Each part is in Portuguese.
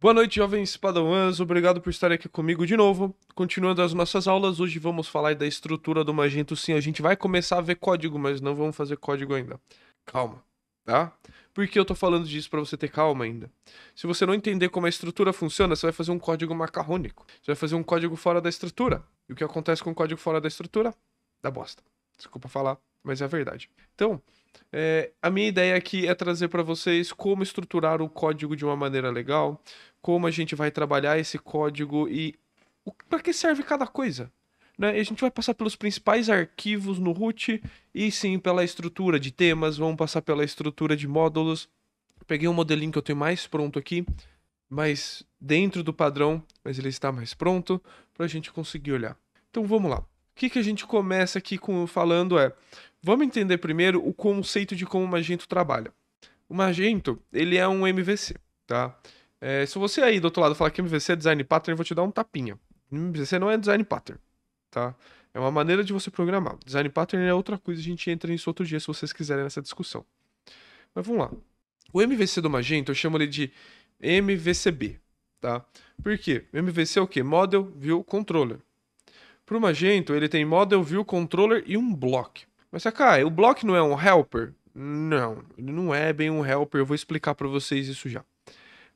Boa noite, jovens padawans. Obrigado por estar aqui comigo de novo. Continuando as nossas aulas, hoje vamos falar da estrutura do Magento. Sim, a gente vai começar a ver código, mas não vamos fazer código ainda. Calma, tá? Por que eu tô falando disso pra você ter calma ainda? Se você não entender como a estrutura funciona, você vai fazer um código macarrônico. Você vai fazer um código fora da estrutura. E o que acontece com o código fora da estrutura? Dá bosta. Desculpa falar, mas é a verdade. Então, a minha ideia aqui é trazer para vocês como estruturar o código de uma maneira legal, como a gente vai trabalhar esse código e para que serve cada coisa. Né? E a gente vai passar pelos principais arquivos no root e sim pela estrutura de temas, vamos passar pela estrutura de módulos. Peguei um modelinho que eu tenho mais pronto aqui, mas dentro do padrão, mas ele está mais pronto para a gente conseguir olhar. Então vamos lá. O que a gente começa aqui falando vamos entender primeiro o conceito de como o Magento trabalha. O Magento, ele é um MVC, tá? Se você aí do outro lado falar que MVC é Design Pattern, eu vou te dar um tapinha. MVC não é Design Pattern, tá? É uma maneira de você programar. Design Pattern é outra coisa, a gente entra nisso outro dia se vocês quiserem nessa discussão. Mas vamos lá. O MVC do Magento, eu chamo ele de MVCB, tá? Por quê? MVC é o quê? Model View Controller. Para o Magento, ele tem Model View Controller e um block. Mas, Sakai, o block não é um helper? Não, ele não é bem um helper, eu vou explicar para vocês isso já.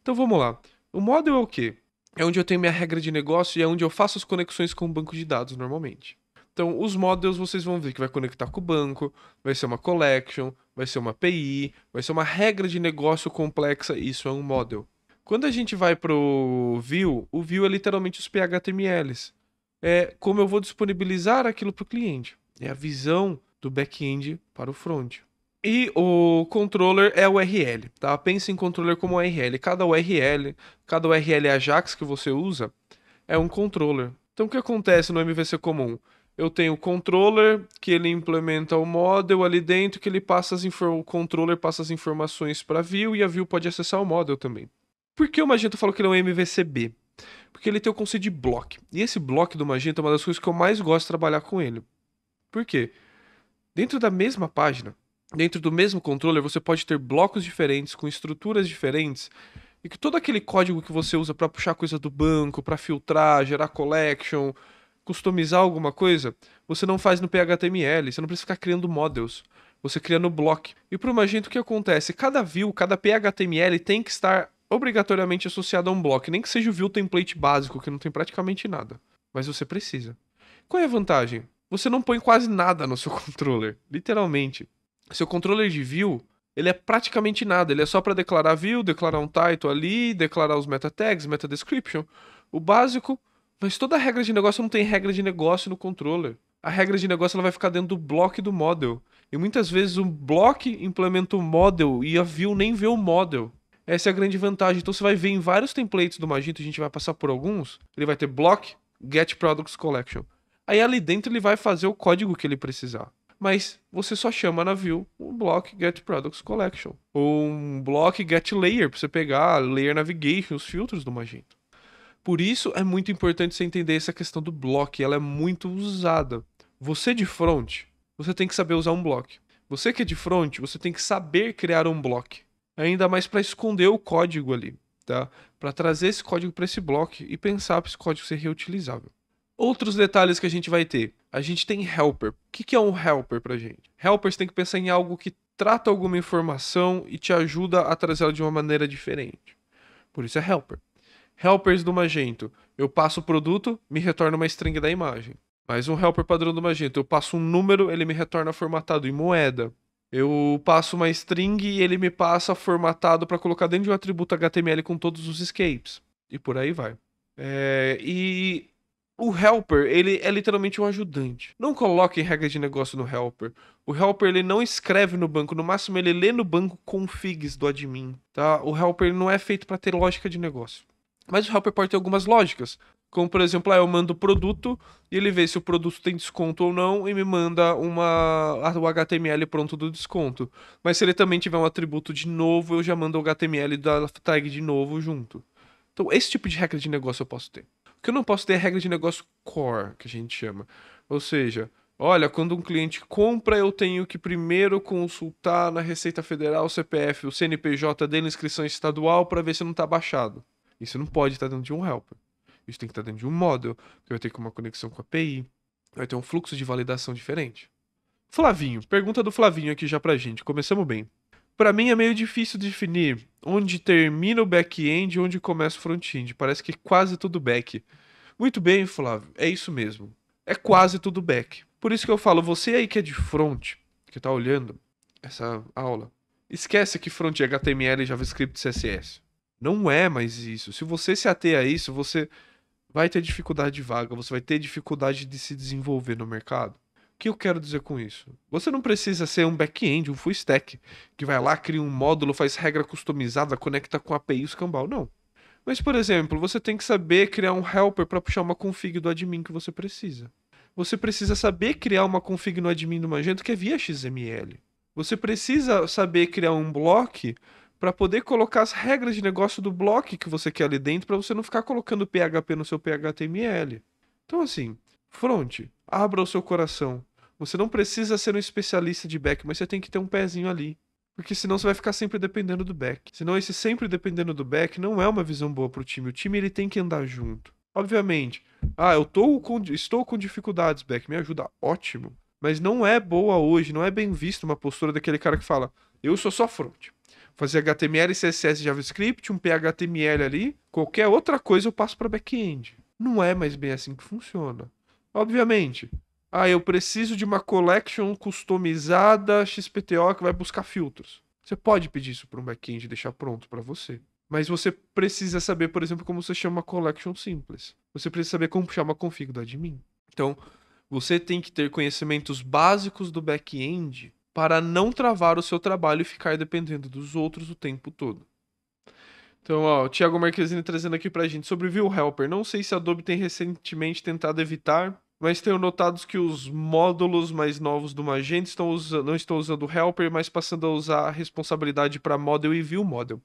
Então vamos lá. O model é o quê? É onde eu tenho minha regra de negócio e é onde eu faço as conexões com o banco de dados normalmente. Então, os models vocês vão ver que vai conectar com o banco, vai ser uma collection, vai ser uma API, vai ser uma regra de negócio complexa, isso é um model. Quando a gente vai pro view, o view é literalmente os PHTMLs. É como eu vou disponibilizar aquilo para o cliente. É a visão do back-end para o front. E o controller é o URL, tá? Pense em controller como URL. Cada URL Ajax que você usa é um controller. Então o que acontece no MVC comum? Eu tenho o controller que ele implementa o model ali dentro, que ele passa o controller passa as informações para a view e a view pode acessar o model também. Por que o Magento falou que ele é um MVCB? Porque ele tem o conceito de block. E esse block do Magento é uma das coisas que eu mais gosto de trabalhar com ele. Por quê? Dentro da mesma página, dentro do mesmo controller, você pode ter blocos diferentes, com estruturas diferentes, e que todo aquele código que você usa para puxar coisa do banco, para filtrar, gerar collection, customizar alguma coisa, você não faz no PHTML, você não precisa ficar criando models. Você cria no block. E para o Magento o que acontece? Cada view, cada PHTML tem que estar obrigatoriamente associado a um bloco, nem que seja o view template básico, que não tem praticamente nada. Mas você precisa. Qual é a vantagem? Você não põe quase nada no seu controller, literalmente. Seu controller de view, ele é praticamente nada, ele é só para declarar view, declarar um title ali, declarar os meta tags, meta description, o básico, mas toda a regra de negócio não tem regra de negócio no controller. A regra de negócio ela vai ficar dentro do block do model. E muitas vezes o block implementa o model e a view nem vê o model. Essa é a grande vantagem. Então você vai ver em vários templates do Magento, a gente vai passar por alguns, ele vai ter block, get products collection. Aí ali dentro ele vai fazer o código que ele precisar. Mas você só chama na view um block get products collection. Ou um block get layer, para você pegar layer navigation, os filtros do Magento. Por isso é muito importante você entender essa questão do block, ela é muito usada. Você de front, você tem que saber usar um block. Você que é de front, você tem que saber criar um block. Ainda mais para esconder o código ali, tá? Para trazer esse código para esse block e pensar para esse código ser reutilizável. Outros detalhes que a gente vai ter. A gente tem helper. O que é um helper pra gente? Helper você tem que pensar em algo que trata alguma informação e te ajuda a trazê-la de uma maneira diferente. Por isso é helper. Helpers do Magento. Eu passo o produto, me retorna uma string da imagem. Mais um helper padrão do Magento. Eu passo um número, ele me retorna formatado em moeda. Eu passo uma string e ele me passa formatado para colocar dentro de um atributo HTML com todos os escapes. E por aí vai. E o helper, ele é literalmente um ajudante. Não coloque regra de negócio no helper. O helper, ele não escreve no banco. No máximo, ele lê no banco configs do admin, tá? O helper não é feito para ter lógica de negócio. Mas o helper pode ter algumas lógicas. Como, por exemplo, eu mando o produto e ele vê se o produto tem desconto ou não e me manda o HTML pronto do desconto. Mas se ele também tiver um atributo de novo, eu já mando o HTML da tag de novo junto. Então, esse tipo de regra de negócio eu posso ter. O que eu não posso ter é a regra de negócio core, que a gente chama. Ou seja, olha, quando um cliente compra, eu tenho que primeiro consultar na Receita Federal o CPF, o CNPJ dele, inscrição estadual, para ver se não está baixado. Isso não pode estar dentro de um helper. Isso tem que estar dentro de um model, que vai ter uma conexão com a API, vai ter um fluxo de validação diferente. Flavinho, pergunta do Flavinho aqui já pra gente. Começamos bem. Pra mim é meio difícil definir onde termina o back-end e onde começa o front-end. Parece que é quase tudo back. Muito bem, Flávio. É isso mesmo. É quase tudo back. Por isso que eu falo, você aí que é de front, que tá olhando essa aula, esquece que front é HTML, JavaScript e CSS. Não é mais isso. Se você se ater a isso, você vai ter dificuldade de vaga, você vai ter dificuldade de se desenvolver no mercado. O que eu quero dizer com isso? Você não precisa ser um back-end, um full stack, que vai lá, cria um módulo, faz regra customizada, conecta com API e escambau. Não. Mas, por exemplo, você tem que saber criar um helper para puxar uma config do admin que você precisa. Você precisa saber criar uma config no admin do Magento que é via XML. Você precisa saber criar um block para poder colocar as regras de negócio do block que você quer ali dentro, para você não ficar colocando PHP no seu PHTML. Então, assim, front, abra o seu coração. Você não precisa ser um especialista de back, mas você tem que ter um pezinho ali. Porque senão você vai ficar sempre dependendo do back. Senão esse sempre dependendo do back não é uma visão boa pro time. O time ele tem que andar junto. Obviamente. Estou com dificuldades, back. Me ajuda. Ótimo. Mas não é boa hoje, não é bem visto uma postura daquele cara que fala: eu sou só front. Fazer HTML, CSS, JavaScript, um PHTML ali, qualquer outra coisa eu passo para back-end. Não é mais bem assim que funciona. Obviamente. Eu preciso de uma collection customizada XPTO que vai buscar filtros. Você pode pedir isso para um back-end e deixar pronto para você. Mas você precisa saber, por exemplo, como você chama uma collection simples. Você precisa saber como puxar uma config do admin. Então, você tem que ter conhecimentos básicos do back-end para não travar o seu trabalho e ficar dependendo dos outros o tempo todo. Então, o Thiago Marquezine trazendo aqui pra gente sobre o View Helper. Não sei se a Adobe tem recentemente tentado evitar, mas tenho notado que os módulos mais novos do Magento não estão usando o Helper, mas passando a usar a responsabilidade para Model e View Model.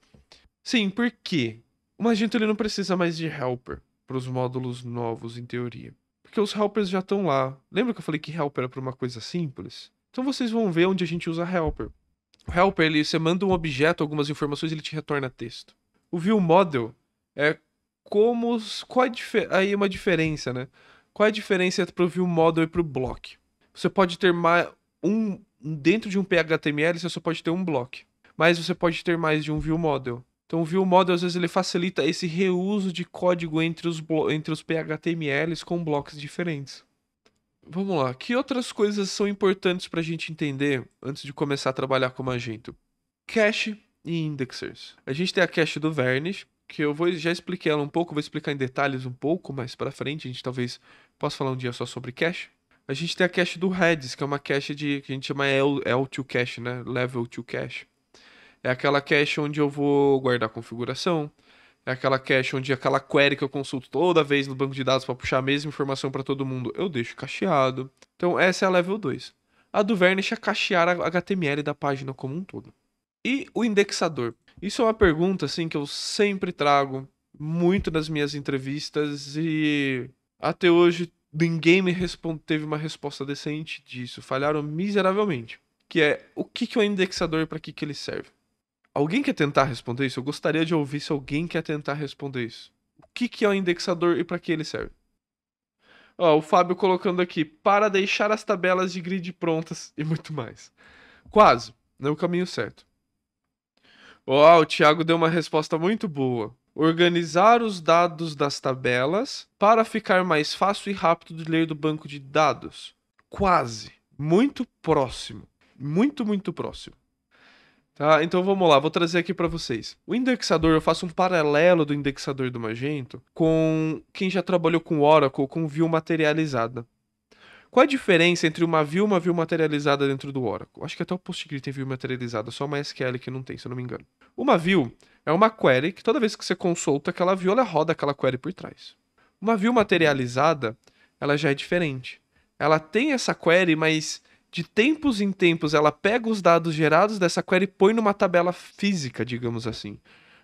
Sim, por quê? O Magento ele não precisa mais de Helper para os módulos novos, em teoria. Porque os Helpers já estão lá. Lembra que eu falei que Helper é para uma coisa simples? Então vocês vão ver onde a gente usa Helper. O Helper, você manda um objeto, algumas informações, e ele te retorna texto. O View Model é como... Aí uma diferença, né? Qual é a diferença entre o View Model e pro Block? Você pode ter dentro de um PHTML, você só pode ter um block. Mas você pode ter mais de um View Model. Então o View Model, às vezes, ele facilita esse reuso de código entre os PHTMLs com blocos diferentes. Vamos lá. Que outras coisas são importantes para a gente entender antes de começar a trabalhar com Magento? Cache e indexers. A gente tem a cache do Varnish, que já expliquei ela um pouco, vou explicar em detalhes um pouco mais para frente. A gente talvez possa falar um dia só sobre cache. A gente tem a cache do Redis, que é uma cache que a gente chama L2 cache, né? Level 2 cache. É aquela cache onde eu vou guardar a configuração. É aquela cache onde aquela query que eu consulto toda vez no banco de dados para puxar a mesma informação para todo mundo, eu deixo cacheado. Então essa é a level 2. A do Varnish é cachear a HTML da página como um todo. E o indexador? Isso é uma pergunta assim que eu sempre trago muito nas minhas entrevistas e até hoje ninguém teve uma resposta decente disso. Falharam miseravelmente. Que é, o que é o indexador e para que ele serve? Alguém quer tentar responder isso? Eu gostaria de ouvir se alguém quer tentar responder isso. O que é o indexador e para que ele serve? O Fábio colocando aqui, para deixar as tabelas de grid prontas e muito mais. Quase, não é o caminho certo. O Thiago deu uma resposta muito boa. Organizar os dados das tabelas para ficar mais fácil e rápido de ler do banco de dados. Quase. Muito próximo. Muito, muito próximo. Tá, então vamos lá, vou trazer aqui para vocês. O indexador, eu faço um paralelo do indexador do Magento com quem já trabalhou com Oracle, com view materializada. Qual a diferença entre uma view e uma view materializada dentro do Oracle? Acho que até o PostgreSQL tem view materializada, só uma SQL que não tem, se eu não me engano. Uma view é uma query que toda vez que você consulta aquela view, ela roda aquela query por trás. Uma view materializada, ela já é diferente. Ela tem essa query, mas de tempos em tempos ela pega os dados gerados dessa query e põe numa tabela física, digamos assim.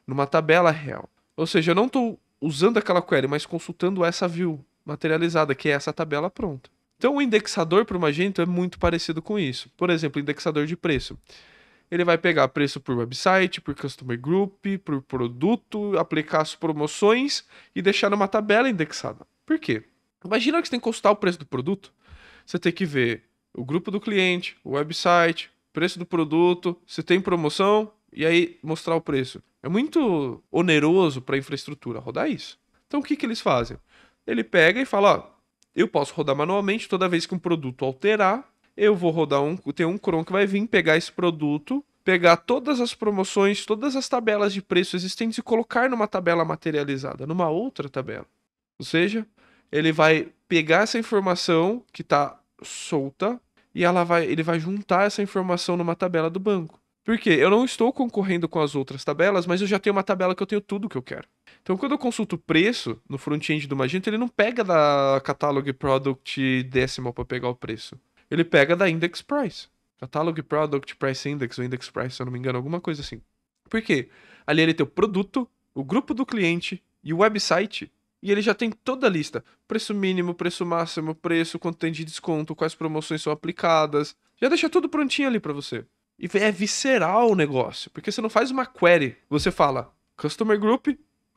Numa tabela real. Ou seja, eu não estou usando aquela query, mas consultando essa view materializada, que é essa tabela pronta. Então o indexador para o Magento é muito parecido com isso. Por exemplo, indexador de preço. ele vai pegar preço por website, por customer group, por produto, aplicar as promoções e deixar numa tabela indexada. Por quê? Imagina que você tem que consultar o preço do produto. Você tem que ver o grupo do cliente, o website, preço do produto, se tem promoção e aí mostrar o preço. É muito oneroso para a infraestrutura rodar isso. Então o que eles fazem? Ele pega e fala, ó, eu posso rodar manualmente toda vez que um produto alterar, eu vou rodar tem um cron que vai vir pegar esse produto, pegar todas as promoções, todas as tabelas de preço existentes e colocar numa tabela materializada, numa outra tabela. Ou seja, ele vai pegar essa informação que está solta e ele vai juntar essa informação numa tabela do banco. Por quê? Eu não estou concorrendo com as outras tabelas, mas eu já tenho uma tabela que eu tenho tudo que eu quero. Então, quando eu consulto o preço no front-end do Magento, ele não pega da Catalog Product Decimal para pegar o preço. Ele pega da Index Price. Catalog Product Price Index ou Index Price, se eu não me engano, alguma coisa assim. Por quê? Ali ele tem o produto, o grupo do cliente e o website. E ele já tem toda a lista. Preço mínimo, preço máximo, preço, quanto tem de desconto, quais promoções são aplicadas. Já deixa tudo prontinho ali para você. E é visceral o negócio, porque você não faz uma query. Você fala Customer Group,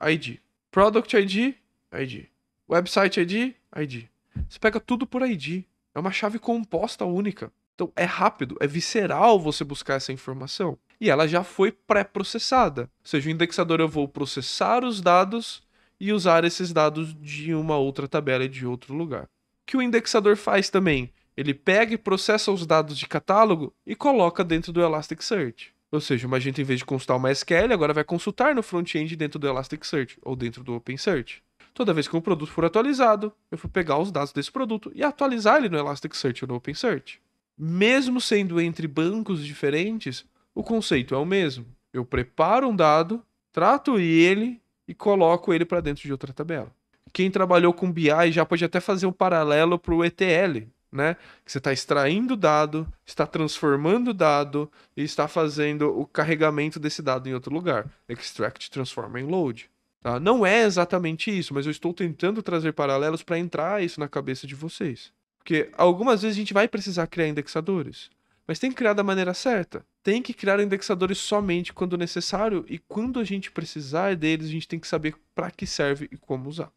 ID. Product ID, ID. Website ID, ID. Você pega tudo por ID. É uma chave composta única. Então é rápido, é visceral você buscar essa informação. E ela já foi pré-processada. Ou seja, o indexador eu vou processar os dados e usar esses dados de uma outra tabela e de outro lugar. O que o indexador faz também? Ele pega e processa os dados de catálogo e coloca dentro do Elasticsearch. Ou seja, o Magento, em vez de consultar uma SQL, agora vai consultar no front-end dentro do Elasticsearch ou dentro do OpenSearch. Toda vez que um produto for atualizado, eu vou pegar os dados desse produto e atualizar ele no Elasticsearch ou no OpenSearch. Mesmo sendo entre bancos diferentes, o conceito é o mesmo. Eu preparo um dado, trato ele e coloco ele para dentro de outra tabela. Quem trabalhou com BI já pode até fazer um paralelo para o ETL, né? Que você está extraindo o dado, está transformando o dado e está fazendo o carregamento desse dado em outro lugar. Extract, transform and load. Tá? Não é exatamente isso, mas eu estou tentando trazer paralelos para entrar isso na cabeça de vocês. Porque algumas vezes a gente vai precisar criar indexadores, mas tem que criar da maneira certa. Tem que criar indexadores somente quando necessário e quando a gente precisar deles, a gente tem que saber para que serve e como usar.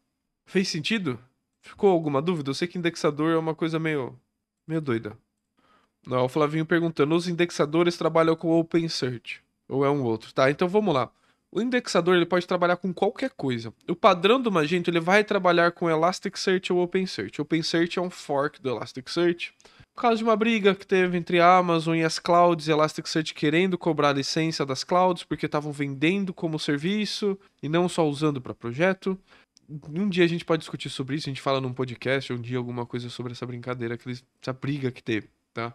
Fez sentido? Ficou alguma dúvida? Eu sei que indexador é uma coisa meio doida. Não, o Flavinho perguntando, os indexadores trabalham com o OpenSearch? Ou é um outro? Tá, então vamos lá. O indexador ele pode trabalhar com qualquer coisa. O padrão do Magento ele vai trabalhar com Elasticsearch ou OpenSearch. OpenSearch é um fork do Elasticsearch. Por causa de uma briga que teve entre a Amazon e as clouds, e Elasticsearch querendo cobrar a licença das clouds porque estavam vendendo como serviço e não só usando para projeto. Um dia a gente pode discutir sobre isso, a gente fala num podcast, um dia alguma coisa sobre essa brincadeira, essa briga que teve, tá?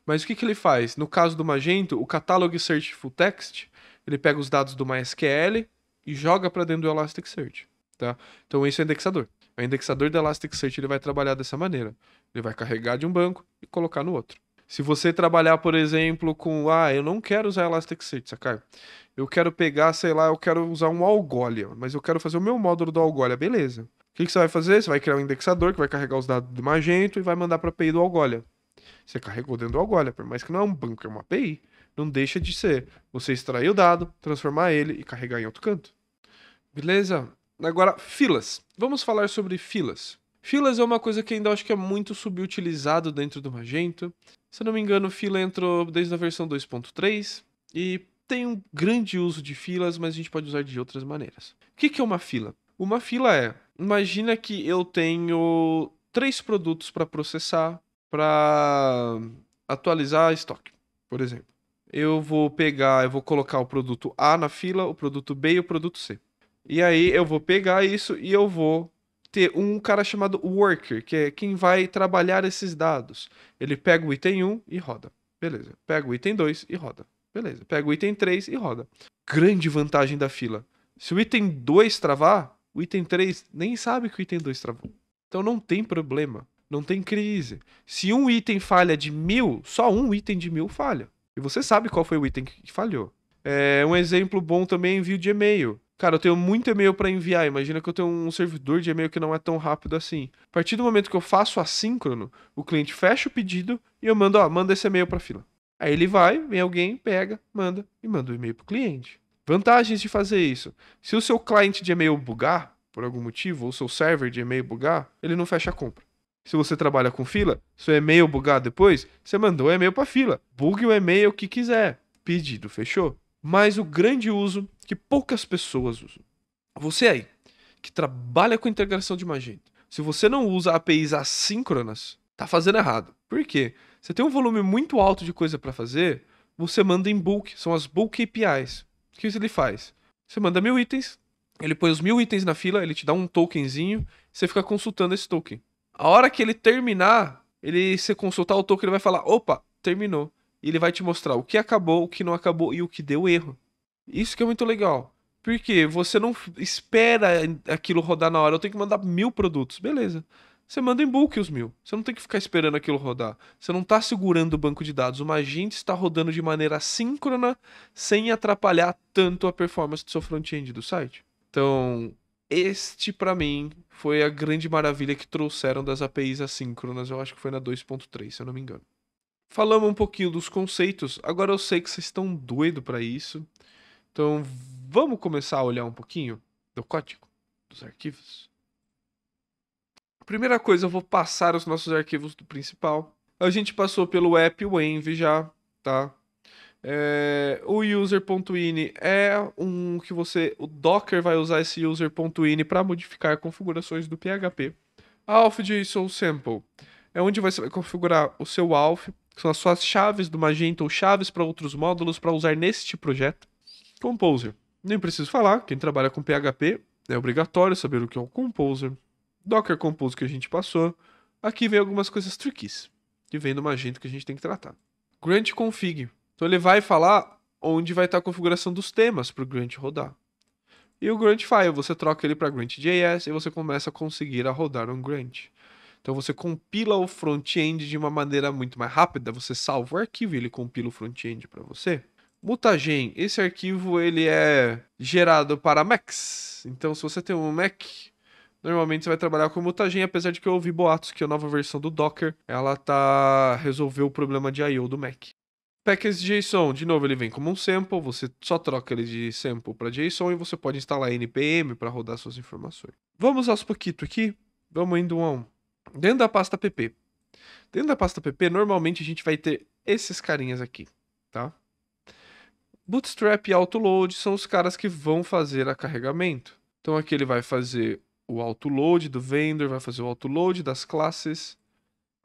Mas o que ele faz? No caso do Magento, o Catalog Search Full Text, ele pega os dados do MySQL e joga para dentro do Elasticsearch, tá? Então esse é o indexador. O indexador do Elasticsearch ele vai trabalhar dessa maneira. Ele vai carregar de um banco e colocar no outro. Se você trabalhar, por exemplo, com, eu não quero usar Elasticsearch, sacar? Eu quero pegar, sei lá, eu quero usar um Algolia, mas eu quero fazer o meu módulo do Algolia, beleza. O que você vai fazer? Você vai criar um indexador que vai carregar os dados do Magento e vai mandar para a API do Algolia. Você carregou dentro do Algolia, por mais que não é um banco, é uma API, não deixa de ser você extrair o dado, transformar ele e carregar em outro canto. Beleza? Agora, filas. Vamos falar sobre filas. Filas é uma coisa que ainda acho que é muito subutilizado dentro do Magento. Se eu não me engano, fila entrou desde a versão 2.3 e tem um grande uso de filas, mas a gente pode usar de outras maneiras. O que é uma fila? Uma fila imagina que eu tenho 3 produtos para processar, para atualizar estoque, por exemplo. Eu vou colocar o produto A na fila, o produto B e o produto C. E aí eu vou pegar isso e eu vou ter um cara chamado worker, que é quem vai trabalhar esses dados. Ele pega o item 1 e roda. Beleza. Pega o item 2 e roda. Beleza. Pega o item 3 e roda. Grande vantagem da fila. Se o item 2 travar, o item 3 nem sabe que o item 2 travou. Então não tem problema. Não tem crise. Se um item falha de 1000, só um item de 1000 falha. E você sabe qual foi o item que falhou. Um exemplo bom também é envio de e-mail. Cara, eu tenho muito e-mail para enviar. Imagina que eu tenho um servidor de e-mail que não é tão rápido assim. A partir do momento que eu faço assíncrono, o cliente fecha o pedido e eu mando, manda esse e-mail para fila. Aí ele vai, vem alguém, pega, manda e manda o e-mail pro cliente. Vantagens de fazer isso. Se o seu cliente de e-mail bugar, por algum motivo, ou o seu server de e-mail bugar, ele não fecha a compra. Se você trabalha com fila, seu e-mail bugar depois, você mandou o e-mail para fila. Bugue o e-mail que quiser. Pedido, fechou? Mas o grande uso que poucas pessoas usam. Você aí, que trabalha com integração de Magento, se você não usa APIs assíncronas, tá fazendo errado. Por quê? Você tem um volume muito alto de coisa para fazer, você manda em bulk, são as bulk APIs. O que ele faz? Você manda 1000 itens, ele põe os 1000 itens na fila, ele te dá um tokenzinho, você fica consultando esse token. A hora que ele terminar, você consultar o token, ele vai falar, opa, terminou. E ele vai te mostrar o que acabou, o que não acabou e o que deu erro. Isso que é muito legal. Porque você não espera aquilo rodar na hora. Eu tenho que mandar 1000 produtos. Beleza. Você manda em bulk os 1000. Você não tem que ficar esperando aquilo rodar. Você não está segurando o banco de dados. O Magento está rodando de maneira assíncrona, sem atrapalhar tanto a performance do seu front-end do site. Então, este para mim foi a grande maravilha que trouxeram das APIs assíncronas. Eu acho que foi na 2.3, se eu não me engano. Falamos um pouquinho dos conceitos. Agora eu sei que vocês estão doidos para isso. Então, vamos começar a olhar um pouquinho do código, dos arquivos. Primeira coisa, eu vou passar os nossos arquivos do principal. A gente passou pelo app, o env já, tá? O user.ini é um que o Docker vai usar esse user.ini para modificar configurações do PHP. Auth.json sample é onde você vai configurar o seu auth, que são as suas chaves do Magento ou chaves para outros módulos para usar neste projeto. Composer. Nem preciso falar, quem trabalha com PHP é obrigatório saber o que é o Composer. Docker Compose que a gente passou. Aqui vem algumas coisas trickies, que vem do Magento que a gente tem que tratar. Grunt Config. Então ele vai falar onde vai estar a configuração dos temas para o Grunt rodar. E o Grunt File, você troca ele para Grunt.js e você começa a conseguir a rodar um Grunt. Então você compila o front-end de uma maneira muito mais rápida, você salva o arquivo e ele compila o front-end para você. Mutagen, esse arquivo ele é gerado para Macs. Então se você tem um Mac, normalmente você vai trabalhar com Mutagen, apesar de que eu ouvi boatos que a nova versão do Docker, ela resolveu o problema de I/O do Mac. Package.json, de novo, ele vem como um sample, você só troca ele de sample para JSON e você pode instalar npm para rodar suas informações. Vamos aos pouquinho aqui, vamos indo um a um. Dentro da pasta pp. Dentro da pasta pp, normalmente a gente vai ter esses carinhas aqui, tá? Bootstrap e Autoload são os caras que vão fazer a carregamento. Então aqui ele vai fazer o autoload do vendor, vai fazer o autoload das classes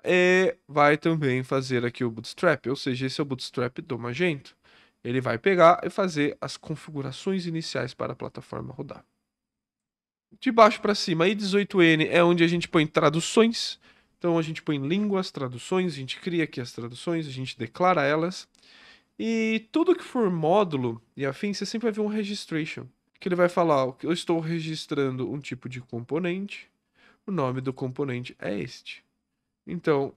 e vai também fazer aqui o Bootstrap, ou seja, esse é o Bootstrap do Magento. Ele vai pegar e fazer as configurações iniciais para a plataforma rodar. De baixo para cima, i18n é onde a gente põe traduções. Então a gente põe línguas, traduções, a gente cria aqui as traduções, a gente declara elas. E tudo que for módulo e afim, você sempre vai ver um registration. Que ele vai falar, eu estou registrando um tipo de componente, o nome do componente é este. Então,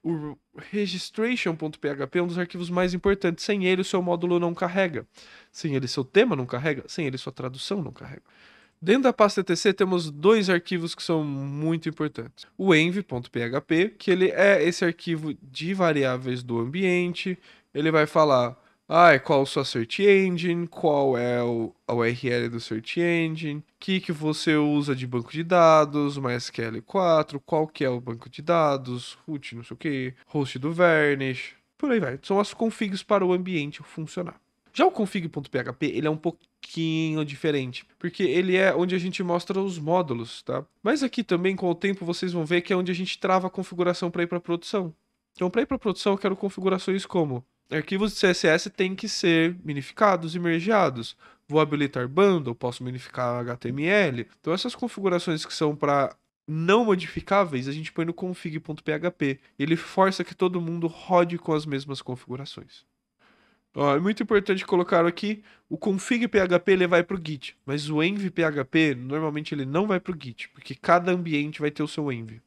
o registration.php é um dos arquivos mais importantes. Sem ele, o seu módulo não carrega. Sem ele, seu tema não carrega. Sem ele, sua tradução não carrega. Dentro da pasta etc, temos dois arquivos que são muito importantes. O env.php, que ele é esse arquivo de variáveis do ambiente. Ele vai falar qual a sua search engine, qual é a URL do search engine, o que você usa de banco de dados, MySQL 4, qual que é o banco de dados, root, não sei o que, host do Varnish, por aí vai. São as configs para o ambiente funcionar. Já o config.php, ele é um pouquinho diferente, porque ele é onde a gente mostra os módulos, tá? Mas aqui também, com o tempo, vocês vão ver que é onde a gente trava a configuração para ir para produção. Então, para ir para produção, eu quero configurações como arquivos de CSS têm que ser minificados e mergeados. Vou habilitar bundle, posso minificar HTML. Então, essas configurações que são para não modificáveis, a gente põe no config.php. Ele força que todo mundo rode com as mesmas configurações. É muito importante colocar aqui, o config.php ele vai para o Git, mas o env.php normalmente ele não vai para o Git, porque cada ambiente vai ter o seu env.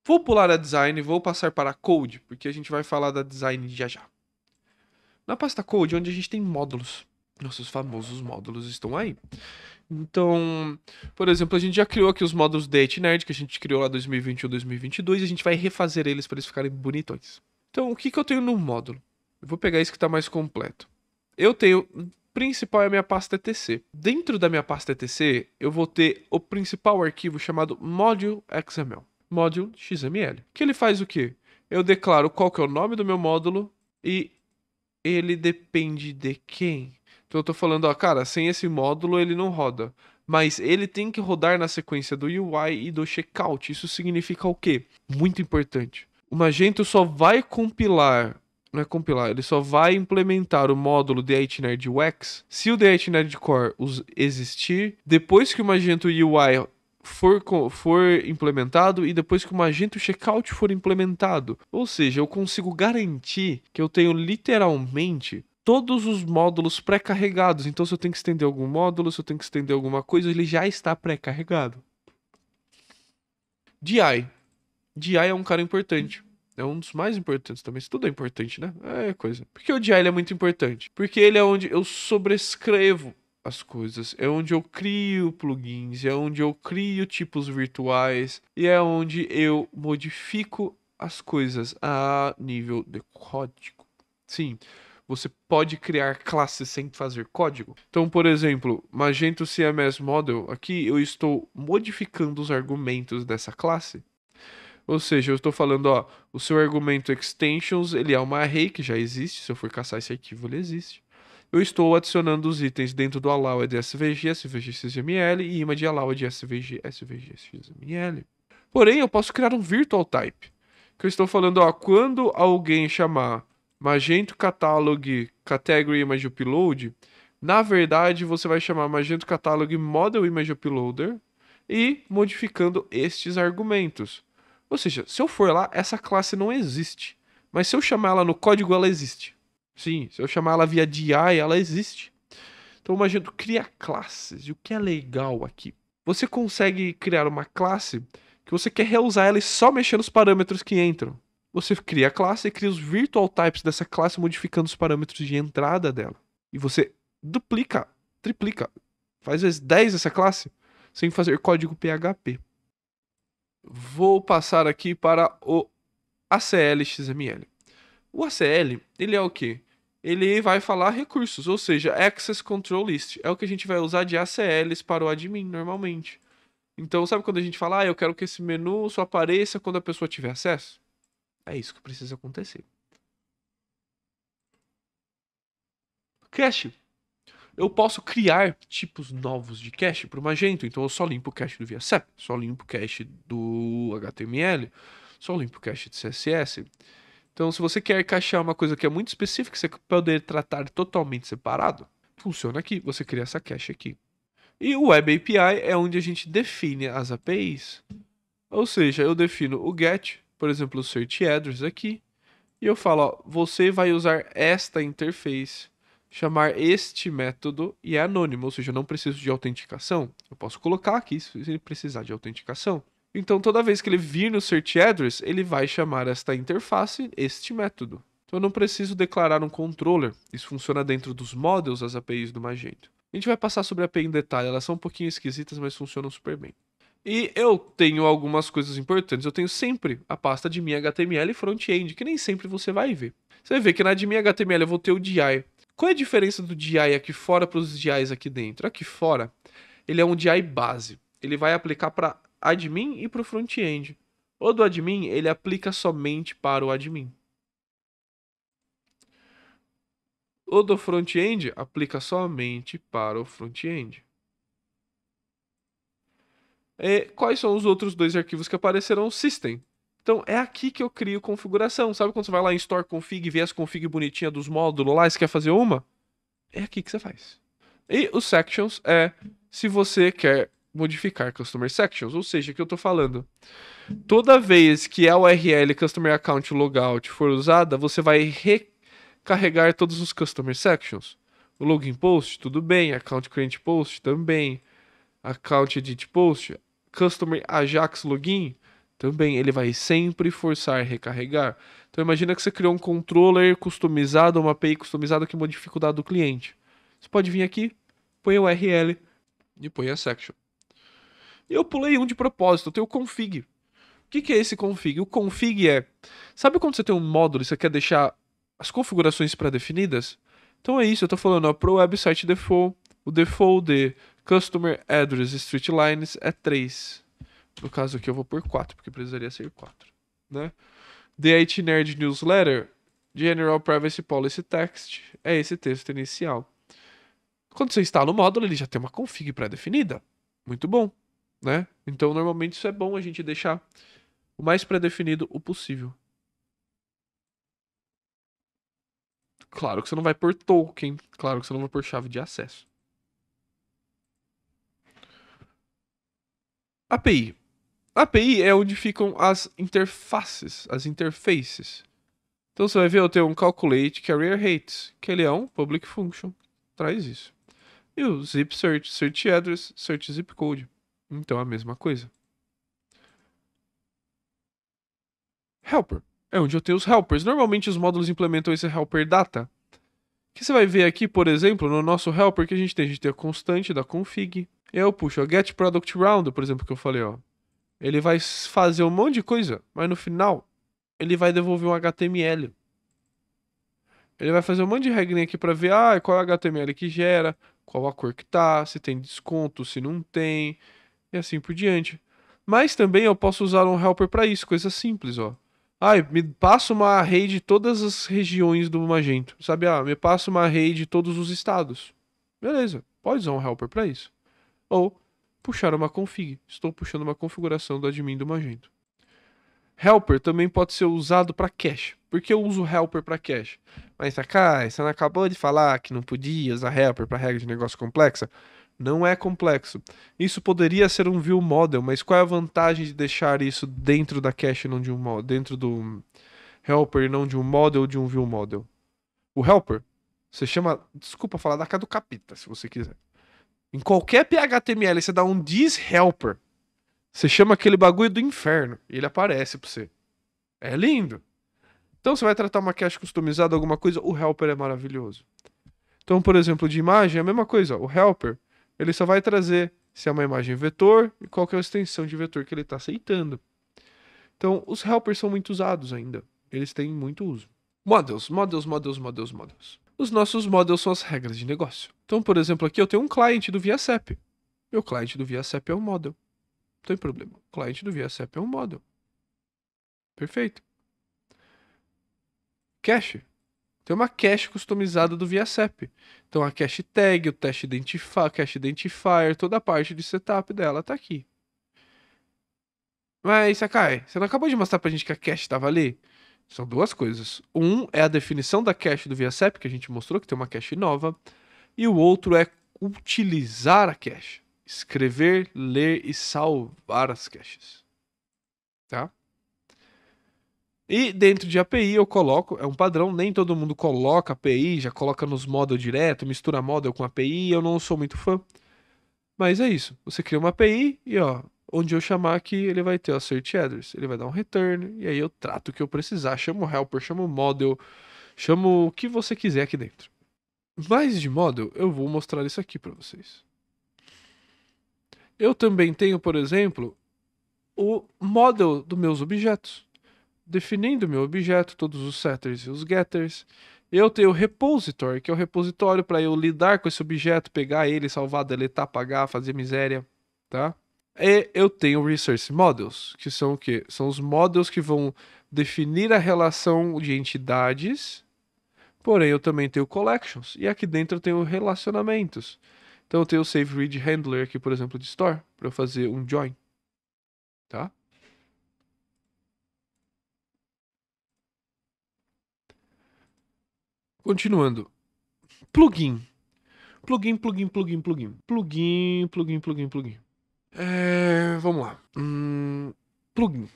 Vou pular a design e vou passar para code, porque a gente vai falar da design já já. Na pasta code, onde a gente tem módulos. Nossos famosos módulos estão aí. Então, por exemplo, a gente já criou aqui os módulos da Nerd, que a gente criou lá 2021, 2022, e a gente vai refazer eles para eles ficarem bonitões. Então, o que que eu tenho no módulo? Eu vou pegar esse que está mais completo. Eu tenho... principal é a minha pasta etc. Dentro da minha pasta etc, eu vou ter o principal arquivo chamado module.xml. Module.xml. Que ele faz o quê? Eu declaro qual que é o nome do meu módulo e ele depende de quem? Então eu tô falando, ó, cara, sem esse módulo ele não roda. Mas ele tem que rodar na sequência do UI e do checkout. Isso significa o quê? Muito importante. O Magento só vai compilar, não é compilar, ele só vai implementar o módulo D8Nerd UX se o D8Nerd Core existir, depois que o Magento UI for implementado e depois que o Magento Checkout for implementado. Ou seja, eu consigo garantir que eu tenho literalmente todos os módulos pré-carregados. Então, se eu tenho que estender algum módulo, se eu tenho que estender alguma coisa, ele já está pré-carregado. DI. DI é um cara importante. É um dos mais importantes também. Isso tudo é importante, né? É coisa. Por que o DI ele é muito importante? Porque ele é onde eu sobrescrevo as coisas. É onde eu crio plugins. É onde eu crio tipos virtuais. E é onde eu modifico as coisas a nível de código. Sim. Você pode criar classes sem fazer código. Então, por exemplo, Magento CMS Model, aqui eu estou modificando os argumentos dessa classe. Ou seja, eu estou falando, ó, o seu argumento extensions, ele é uma array que já existe, se eu for caçar esse arquivo, ele existe. Eu estou adicionando os itens dentro do allowed SVG, SVG XML e image allowed SVG, SVG XML. Porém, eu posso criar um virtual type, que eu estou falando, ó, quando alguém chamar Magento Catalog Category Image Upload, na verdade você vai chamar Magento Catalog Model Image Uploader e modificando estes argumentos. Ou seja, se eu for lá, essa classe não existe. Mas se eu chamar ela no código, ela existe. Sim, se eu chamar ela via DI, ela existe. Então o Magento cria classes. E o que é legal aqui? Você consegue criar uma classe que você quer reusar ela e só mexer nos parâmetros que entram. Você cria a classe e cria os virtual types dessa classe modificando os parâmetros de entrada dela. E você duplica, triplica, faz vezes 10 essa classe sem fazer código PHP. Vou passar aqui para o ACL XML. O ACL, ele é o quê? Ele vai falar recursos, ou seja, Access Control List. É o que a gente vai usar de ACLs para o admin normalmente. Então, sabe quando a gente fala, eu quero que esse menu só apareça quando a pessoa tiver acesso? É isso que precisa acontecer. Cache. Eu posso criar tipos novos de cache para o Magento. Então, eu só limpo o cache do VSEP, só limpo o cache do HTML, só limpo o cache de CSS. Então, se você quer cachear uma coisa que é muito específica, você poder tratar totalmente separado, funciona aqui. Você cria essa cache aqui. E o Web API é onde a gente define as APIs. Ou seja, eu defino o GET, por exemplo, o Search Address aqui. E eu falo, ó, você vai usar esta interface, chamar este método e é anônimo, ou seja, eu não preciso de autenticação. Eu posso colocar aqui se ele precisar de autenticação. Então, toda vez que ele vir no search address, ele vai chamar esta interface, este método. Então, eu não preciso declarar um controller. Isso funciona dentro dos models, as APIs do Magento. A gente vai passar sobre a API em detalhe. Elas são um pouquinho esquisitas, mas funcionam super bem. E eu tenho algumas coisas importantes. Eu tenho sempre a pasta de minha HTML e front-end, que nem sempre você vai ver. Você vai ver que na de minha HTML eu vou ter o DI. Qual é a diferença do DI aqui fora para os DIs aqui dentro? Aqui fora, ele é um DI base. Ele vai aplicar para admin e para o front-end. O do admin, ele aplica somente para o admin. O do front-end aplica somente para o front-end. Quais são os outros dois arquivos que aparecerão? System. Então, é aqui que eu crio configuração. Sabe quando você vai lá em Store Config e vê as config bonitinhas dos módulos lá e você quer fazer uma? É aqui que você faz. E os sections é se você quer modificar Customer Sections. Ou seja, o que eu estou falando. Toda vez que a URL Customer Account Logout for usada, você vai recarregar todos os Customer Sections. O Login Post, tudo bem. Account Create Post, também. Account Edit Post, Customer Ajax Login, também ele vai sempre forçar recarregar. Então imagina que você criou um controller customizado, uma API customizada que modifica o dado do cliente. Você pode vir aqui, põe a URL e põe a section. E eu pulei um de propósito, eu tenho o config. que é esse config? O config é... Sabe quando você tem um módulo e você quer deixar as configurações pré-definidas? Então é isso, eu tô falando, ó, pro website default, o default de Customer Address Street Lines é 3. No caso aqui eu vou por 4, porque precisaria ser 4, né? The IT Nerd Newsletter, General Privacy Policy Text, é esse texto inicial. Quando você instala o módulo, ele já tem uma config pré-definida. Muito bom, né? Então, normalmente isso é bom a gente deixar o mais pré-definido o possível. Claro que você não vai por token, claro que você não vai por chave de acesso. API. API é onde ficam as interfaces, as interfaces. Então você vai ver, eu tenho um calculate carrier rates, que ele é um public function, traz isso. E o zip search, search address, search zip code. Então é a mesma coisa. Helper. É onde eu tenho os helpers. Normalmente os módulos implementam esse helper data. Que você vai ver aqui, por exemplo, no nosso helper que a gente tem a constante da config. E aí eu puxo o get product round, por exemplo, que eu falei, ó. Ele vai fazer um monte de coisa, mas no final ele vai devolver um HTML. Ele vai fazer um monte de regrinha aqui para ver qual é o HTML que gera, qual a cor que tá, se tem desconto, se não tem, e assim por diante. Mas também eu posso usar um helper para isso, coisa simples, ó. Me passa uma array de todas as regiões do Magento, sabe? Me passa uma array de todos os estados. Beleza, pode usar um helper para isso. Ou puxar uma config. Estou puxando uma configuração do admin do Magento. Helper também pode ser usado para cache. Por que eu uso helper para cache? Mas Sakai, você não acabou de falar que não podia usar helper para regra de negócio complexa? Não é complexo. Isso poderia ser um view model, mas qual é a vantagem de deixar isso dentro da cache, não de um model, dentro do helper e não de um model ou de um view model? O helper, você chama, desculpa falar da cara do capita, se você quiser. Em qualquer PHTML você dá um this helper, você chama aquele bagulho do inferno e ele aparece pra você. É lindo. Então você vai tratar uma cache customizada, alguma coisa, o helper é maravilhoso. Então, por exemplo, de imagem, é a mesma coisa. O helper, ele só vai trazer se é uma imagem vetor e qual que é a extensão de vetor que ele está aceitando. Então, os helpers são muito usados ainda. Eles têm muito uso. Models, models, models, models, models. Os nossos models são as regras de negócio. Então, por exemplo, aqui eu tenho um client do ViaSAP. Meu client do ViaSAP é um model. Não tem problema. O client do ViaSAP é um model. Perfeito. Cache. Tem uma cache customizada do ViaSAP. Então a cache tag, o cache identifier, toda a parte de setup dela tá aqui. Mas, Sakai, você não acabou de mostrar pra gente que a cache estava ali? São duas coisas. Um é a definição da cache do ViaSAP, que a gente mostrou que tem uma cache nova. E o outro é utilizar a cache. Escrever, ler e salvar as caches. Tá? E dentro de API eu coloco, é um padrão, nem todo mundo coloca API, já coloca nos model direto, mistura model com API, eu não sou muito fã. Mas é isso, você cria uma API e ó, onde eu chamar aqui, ele vai ter o search address, ele vai dar um return, e aí eu trato o que eu precisar, chamo o helper, chamo o model, chamo o que você quiser aqui dentro. Mais de model, eu vou mostrar isso aqui para vocês. Eu também tenho, por exemplo, o model dos meus objetos. Definindo meu objeto, todos os setters e os getters. Eu tenho o repository, que é o repositório para eu lidar com esse objeto, pegar ele, salvar, deletar, apagar, fazer miséria, tá? E eu tenho resource models, que são o quê? São os models que vão definir a relação de entidades, porém eu também tenho collections, e aqui dentro eu tenho relacionamentos. Então eu tenho o save read handler aqui, por exemplo, de store, para eu fazer um join, tá? Continuando. Plugin. Plugin, plugin, plugin, plugin. Plugin, plugin, plugin, plugin. Vamos lá. Plugin.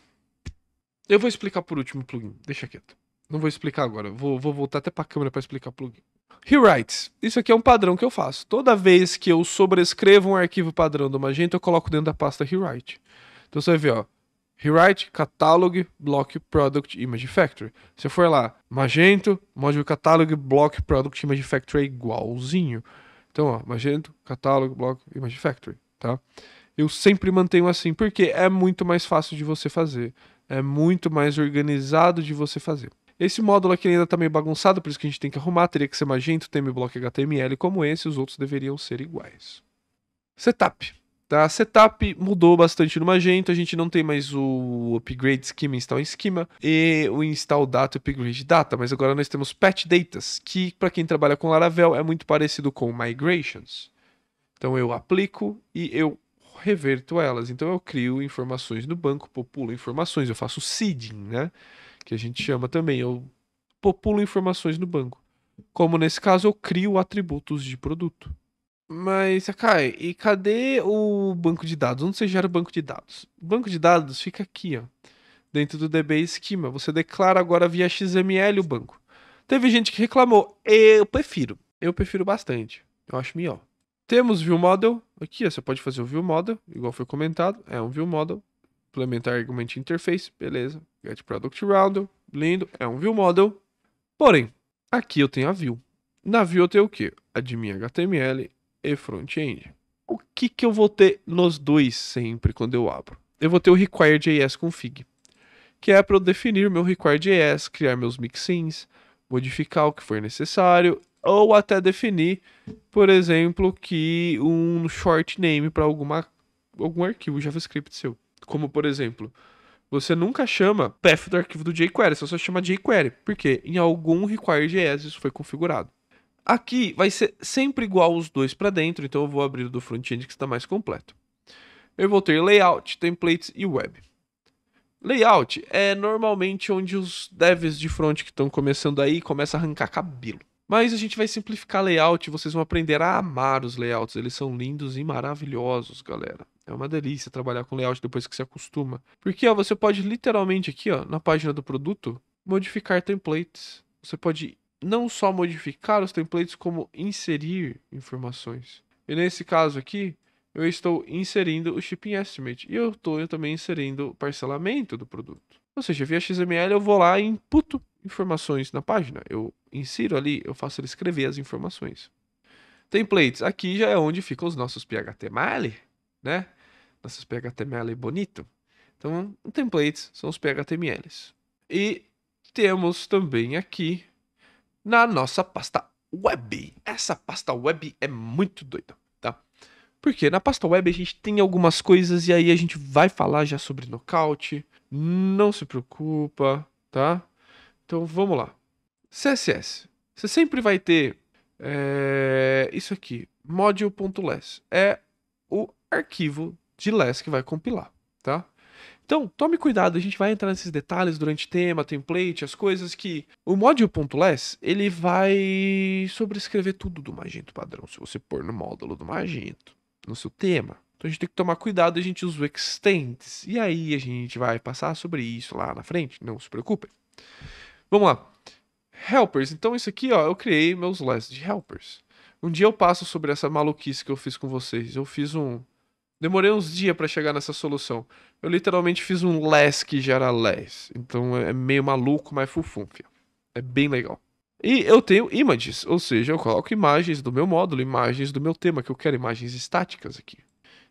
Eu vou explicar por último plugin. Deixa quieto. Não vou explicar agora. Vou voltar até pra câmera pra explicar plugin. Rewrites. Isso aqui é um padrão que eu faço. Toda vez que eu sobrescrevo um arquivo padrão do Magento, eu coloco dentro da pasta Rewrite. Então você vai ver, ó. Rewrite, Catalog, Block, Product, Image Factory. Se eu for lá, Magento, Module Catalog, Block, Product, Image Factory é igualzinho. Então, ó, Magento, Catalog, Block, Image Factory, tá? Eu sempre mantenho assim, porque é muito mais fácil de você fazer. É muito mais organizado de você fazer. Esse módulo aqui ainda tá meio bagunçado, por isso que a gente tem que arrumar. Teria que ser Magento, theme block HTML como esse, os outros deveriam ser iguais. Setup. Tá? Setup mudou bastante no Magento, a gente não tem mais o upgrade schema, install schema e o install data e upgrade data, mas agora nós temos patch datas, que para quem trabalha com Laravel é muito parecido com migrations. Então eu aplico e eu reverto elas. Então eu crio informações no banco, populo informações, eu faço seeding, né? Que a gente chama também, eu populo informações no banco. Como nesse caso eu crio atributos de produto. Mas, Sakai, e cadê o banco de dados? Onde você gera o banco de dados? O banco de dados fica aqui, ó, dentro do DB Schema. Você declara agora via XML o banco. Teve gente que reclamou. Eu prefiro. Eu prefiro bastante. Eu acho melhor. Temos View Model. Aqui, ó, você pode fazer o View Model, igual foi comentado. É um View Model. Implementar Argument Interface. Beleza. Get Product Roundel. Lindo. É um View Model. Porém, aqui eu tenho a View. Na View eu tenho o quê? Admin HTML e front-end. O que que eu vou ter nos dois sempre quando eu abro? Eu vou ter o require.js config, que é para eu definir meu require.js, criar meus mixins, modificar o que for necessário, ou até definir, por exemplo, que um short name para algum arquivo JavaScript seu. Como, por exemplo, você nunca chama path do arquivo do jQuery, você só chama jQuery, porque em algum require.js isso foi configurado. Aqui vai ser sempre igual os dois para dentro, então eu vou abrir o do front-end que está mais completo. Eu vou ter layout, templates e web. Layout é normalmente onde os devs de front que estão começando aí começam a arrancar cabelo. Mas a gente vai simplificar layout, vocês vão aprender a amar os layouts, eles são lindos e maravilhosos, galera. É uma delícia trabalhar com layout depois que se acostuma. Porque ó, você pode literalmente aqui, ó, na página do produto, modificar templates. Você pode não só modificar os templates, como inserir informações. E nesse caso aqui, eu estou inserindo o shipping estimate e eu estou também inserindo o parcelamento do produto. Ou seja, via XML eu vou lá e imputo informações na página. Eu insiro ali, eu faço ele escrever as informações. Templates, aqui já é onde ficam os nossos PHTML, né? Nossos PHTML bonito. Então, templates são os PHTMLs. E temos também aqui na nossa pasta web. Essa pasta web é muito doida, tá? Porque na pasta web a gente tem algumas coisas e aí a gente vai falar já sobre Knockout. Não se preocupa, tá? Então vamos lá. CSS. Você sempre vai ter isso aqui, module.less. É o arquivo de less que vai compilar, tá? Então, tome cuidado, a gente vai entrar nesses detalhes durante tema, template, as coisas que... O module.less, ele vai sobrescrever tudo do Magento padrão, se você pôr no módulo do Magento, no seu tema. Então a gente tem que tomar cuidado, a gente usa o extends, e aí a gente vai passar sobre isso lá na frente, não se preocupem. Vamos lá. Helpers, então isso aqui, ó, eu criei meus less de helpers. Um dia eu passo sobre essa maluquice que eu fiz com vocês, eu fiz um... Demorei uns dias pra chegar nessa solução. Eu literalmente fiz um less que gera less. Então é meio maluco, mas fufunfia. É bem legal. E eu tenho images, ou seja, eu coloco imagens do meu módulo, imagens do meu tema, que eu quero imagens estáticas aqui.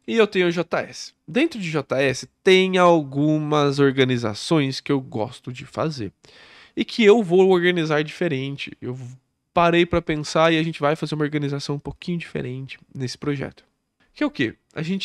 E eu tenho o JS. Dentro de JS tem algumas organizações que eu gosto de fazer. E que eu vou organizar diferente. Eu parei pra pensar e a gente vai fazer uma organização um pouquinho diferente nesse projeto. Que é o quê?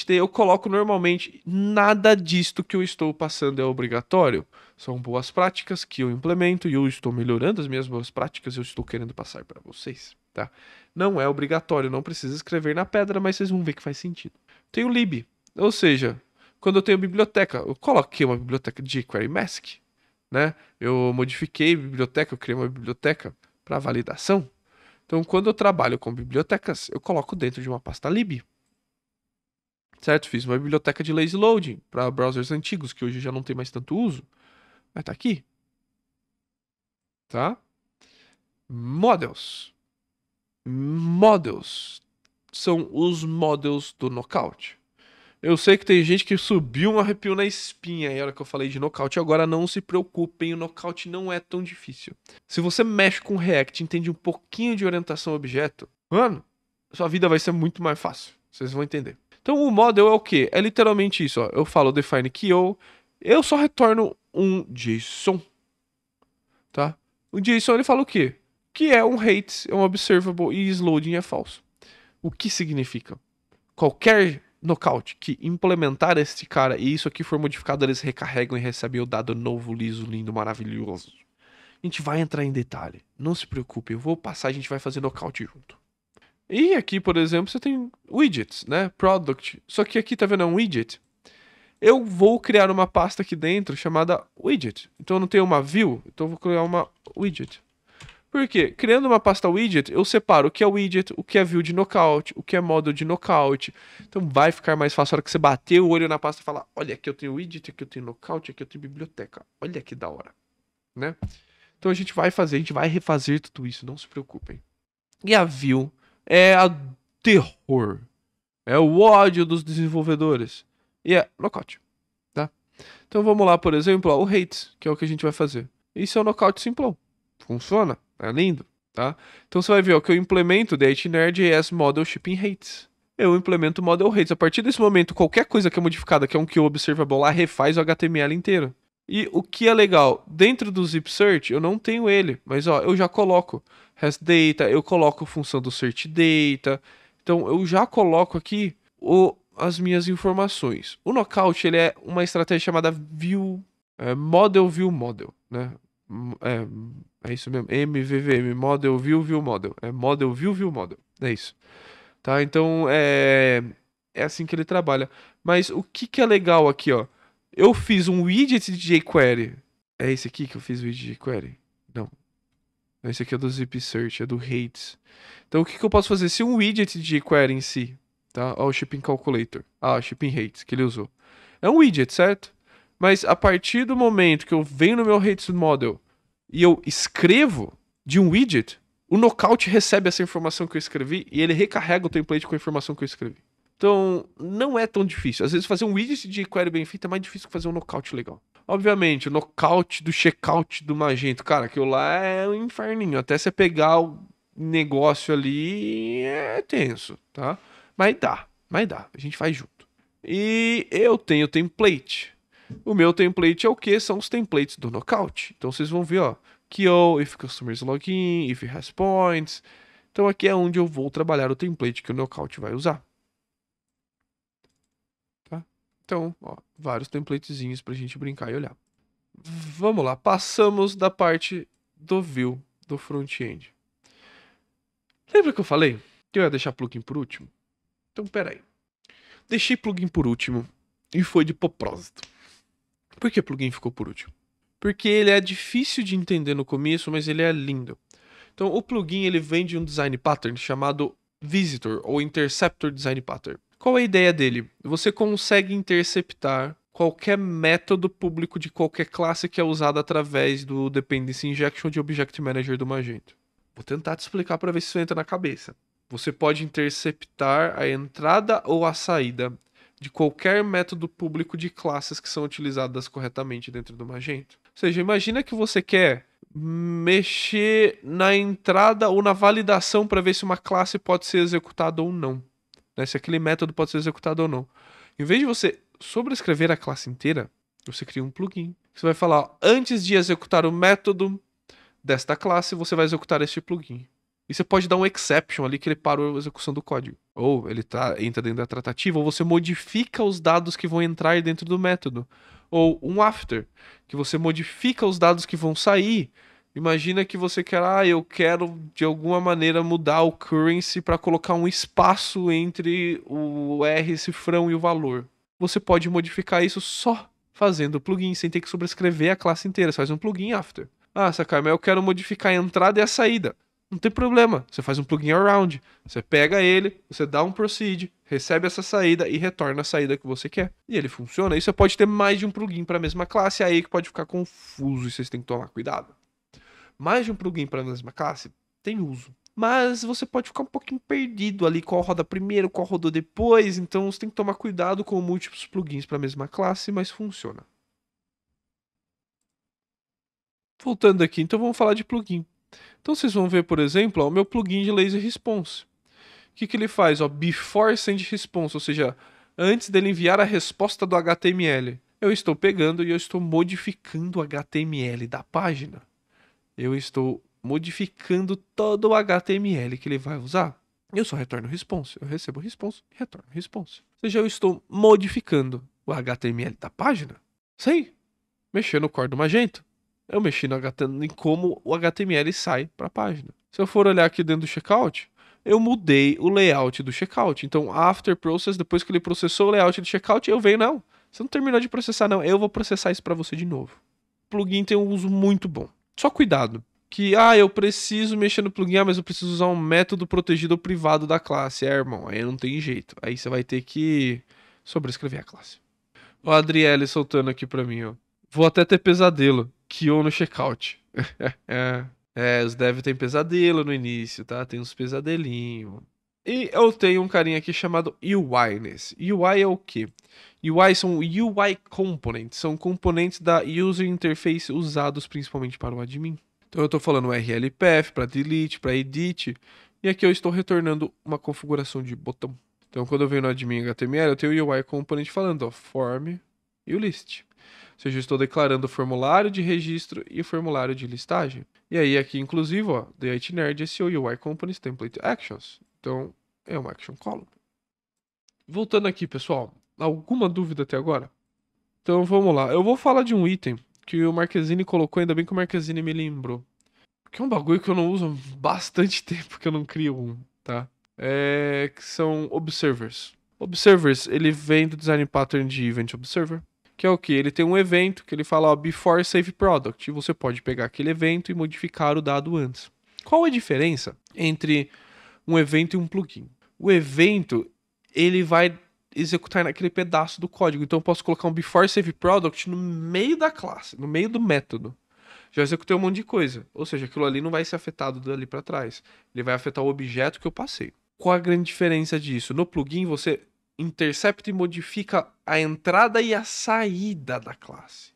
Eu coloco normalmente, nada disto que eu estou passando é obrigatório. São boas práticas que eu implemento e eu estou melhorando as minhas boas práticas e eu estou querendo passar para vocês, tá? Não é obrigatório, não precisa escrever na pedra, mas vocês vão ver que faz sentido. Tem o lib, ou seja, quando eu tenho biblioteca, eu coloquei uma biblioteca de jQuery Mask, né? Eu modifiquei a biblioteca, eu criei uma biblioteca para validação. Então, quando eu trabalho com bibliotecas, eu coloco dentro de uma pasta lib. Certo? Fiz uma biblioteca de lazy loading para browsers antigos, que hoje já não tem mais tanto uso. Mas tá aqui. Tá? Models. Models são os models do Knockout. Eu sei que tem gente que subiu um arrepio na espinha aí, a hora que eu falei de Knockout. Agora não se preocupem, o Knockout não é tão difícil. Se você mexe com React, entende um pouquinho de orientação a objeto, mano, sua vida vai ser muito mais fácil. Vocês vão entender. Então o model é o quê? É literalmente isso, ó. Eu falo define keyO, eu só retorno um JSON, tá? O JSON ele fala o quê? Que é um height, é um observable e loading é falso. O que significa? Qualquer knockout que implementar este cara e isso aqui for modificado, eles recarregam e recebem o dado novo, liso, lindo, maravilhoso. A gente vai entrar em detalhe. Não se preocupe, eu vou passar, a gente vai fazer knockout junto. E aqui, por exemplo, você tem widgets, né? Product. Só que aqui, tá vendo? É um widget. Eu vou criar uma pasta aqui dentro chamada widget. Então eu não tenho uma view, então eu vou criar uma widget. Por quê? Criando uma pasta widget, eu separo o que é widget, o que é view de knockout, o que é model de knockout. Então vai ficar mais fácil a hora que você bater o olho na pasta e falar: olha, aqui eu tenho widget, aqui eu tenho knockout, aqui eu tenho biblioteca. Olha que da hora, né? Então a gente vai fazer, a gente vai refazer tudo isso, não se preocupem. E a view é a terror. É o ódio dos desenvolvedores. E é knockout, tá? Então vamos lá, por exemplo, ó, o hates, que é o que a gente vai fazer. Isso é o knockout simplão. Funciona, é lindo, tá? Então você vai ver ó, que eu implemento the nerd.js model shipping hates. Eu implemento o model hates. A partir desse momento, qualquer coisa que é modificada, que é um que observable lá, refaz o HTML inteiro. E o que é legal, dentro do zip search eu não tenho ele, mas ó, eu já coloco rest data, eu coloco função do search data. Então eu já coloco aqui as minhas informações. O knockout ele é uma estratégia chamada view, model view model, né? É isso mesmo, MVVM, model view view model. É model view view model. É isso. Tá? Então é assim que ele trabalha. Mas o que que é legal aqui, ó? Eu fiz um widget de jQuery. É esse aqui que eu fiz o widget de jQuery? Não. Esse aqui é do Zip Search, é do Hates. Então o que que eu posso fazer? Se um widget de jQuery em si, tá? Ó, o Shipping Calculator. Ah, o Shipping Hates que ele usou. É um widget, certo? Mas a partir do momento que eu venho no meu Hates Model e eu escrevo de um widget, o Knockout recebe essa informação que eu escrevi e ele recarrega o template com a informação que eu escrevi. Então, não é tão difícil. Às vezes fazer um widget de jQuery bem feito é mais difícil que fazer um knockout legal. Obviamente, o knockout do checkout do Magento, cara, aquilo lá é um inferninho. Até você pegar o negócio ali é tenso, tá? Mas dá. A gente faz junto. E eu tenho template. O meu template é o que? São os templates do knockout. Então vocês vão ver, ó. KeyO, if customers login, if has points. Então aqui é onde eu vou trabalhar o template que o knockout vai usar. Então, ó, vários templatezinhos pra gente brincar e olhar. Vamos lá, passamos da parte do view do front-end. Lembra que eu falei que eu ia deixar plugin por último? Então, pera aí. Deixei plugin por último e foi de propósito. Por que plugin ficou por último? Porque ele é difícil de entender no começo, mas ele é lindo. Então, o plugin ele vem de um design pattern chamado Visitor ou Interceptor Design Pattern. Qual é a ideia dele? Você consegue interceptar qualquer método público de qualquer classe que é usado através do Dependency Injection de Object Manager do Magento. Vou tentar te explicar para ver se isso entra na cabeça. Você pode interceptar a entrada ou a saída de qualquer método público de classes que são utilizadas corretamente dentro do Magento. Ou seja, imagina que você quer mexer na entrada ou na validação para ver se uma classe pode ser executada ou não. Né? Se aquele método pode ser executado ou não. Em vez de você sobrescrever a classe inteira, você cria um plugin. Você vai falar, ó, antes de executar o método desta classe, você vai executar este plugin. E você pode dar um exception ali que ele parou a execução do código. Ou ele entra dentro da tratativa, ou você modifica os dados que vão entrar dentro do método. Ou um after, que você modifica os dados que vão sair. Imagina que você quer, eu quero de alguma maneira mudar o currency para colocar um espaço entre o R cifrão e o valor. Você pode modificar isso só fazendo o plugin, sem ter que sobrescrever a classe inteira. Você faz um plugin after. Sakai, mas eu quero modificar a entrada e a saída. Não tem problema, você faz um plugin around. Você pega ele, você dá um proceed, recebe essa saída e retorna a saída que você quer. E ele funciona. E você pode ter mais de um plugin para a mesma classe, aí que pode ficar confuso e vocês têm que tomar cuidado. Mais de um plugin para a mesma classe tem uso. Mas você pode ficar um pouquinho perdido ali, qual roda primeiro, qual rodou depois. Então você tem que tomar cuidado com múltiplos plugins para a mesma classe, mas funciona. Voltando aqui, então vamos falar de plugin. Então vocês vão ver, por exemplo, ó, o meu plugin de Lazy Response. O que ele faz? Before Send Response, ou seja, antes dele enviar a resposta do HTML. Eu estou pegando e eu estou modificando o HTML da página. Eu estou modificando todo o HTML que ele vai usar. Eu só retorno response. Eu recebo response e retorno response. Ou seja, eu estou modificando o HTML da página. Sei. Mexer no core do Magento. Eu mexi no HTML, em como o HTML sai para a página. Se eu for olhar aqui dentro do checkout, eu mudei o layout do checkout. Então, after process, depois que ele processou o layout do checkout, eu venho, não. Você não terminou de processar, não. Eu vou processar isso para você de novo. O plugin tem um uso muito bom. Só cuidado. Que, eu preciso mexer no plugin, mas eu preciso usar um método protegido ou privado da classe. Irmão, aí não tem jeito. Aí você vai ter que sobrescrever a classe. O Adriele soltando aqui pra mim, ó. Vou até ter pesadelo. Kyo no checkout. Os devs têm pesadelo no início, tá? Tem uns pesadelinhos. E eu tenho um carinha aqui chamado UI nesse. UI é o quê? UI são UI components. São componentes da user interface usados principalmente para o admin. Então eu estou falando URL path para delete, para edit. E aqui eu estou retornando uma configuração de botão. Então quando eu venho no admin HTML, eu tenho o UI component falando, ó, form e o list. Ou seja, eu estou declarando o formulário de registro e o formulário de listagem. E aí aqui, inclusive, ó, the itnerd SEO UI components template actions. Então, é uma action column. Voltando aqui, pessoal. Alguma dúvida até agora? Então, vamos lá. Eu vou falar de um item que o Marquezine colocou, ainda bem que o Marquezine me lembrou. Que é um bagulho que eu não uso há bastante tempo que eu não crio um, tá? Que são observers. Observers, ele vem do design pattern de Event Observer. Que é o que? Ele tem um evento que ele fala, ó, before save product. E você pode pegar aquele evento e modificar o dado antes. Qual a diferença entre um evento e um plugin? O evento, ele vai executar naquele pedaço do código. Então eu posso colocar um before save product no meio da classe, no meio do método. Já executei um monte de coisa. Ou seja, aquilo ali não vai ser afetado dali para trás. Ele vai afetar o objeto que eu passei. Qual a grande diferença disso? No plugin você intercepta e modifica a entrada e a saída da classe.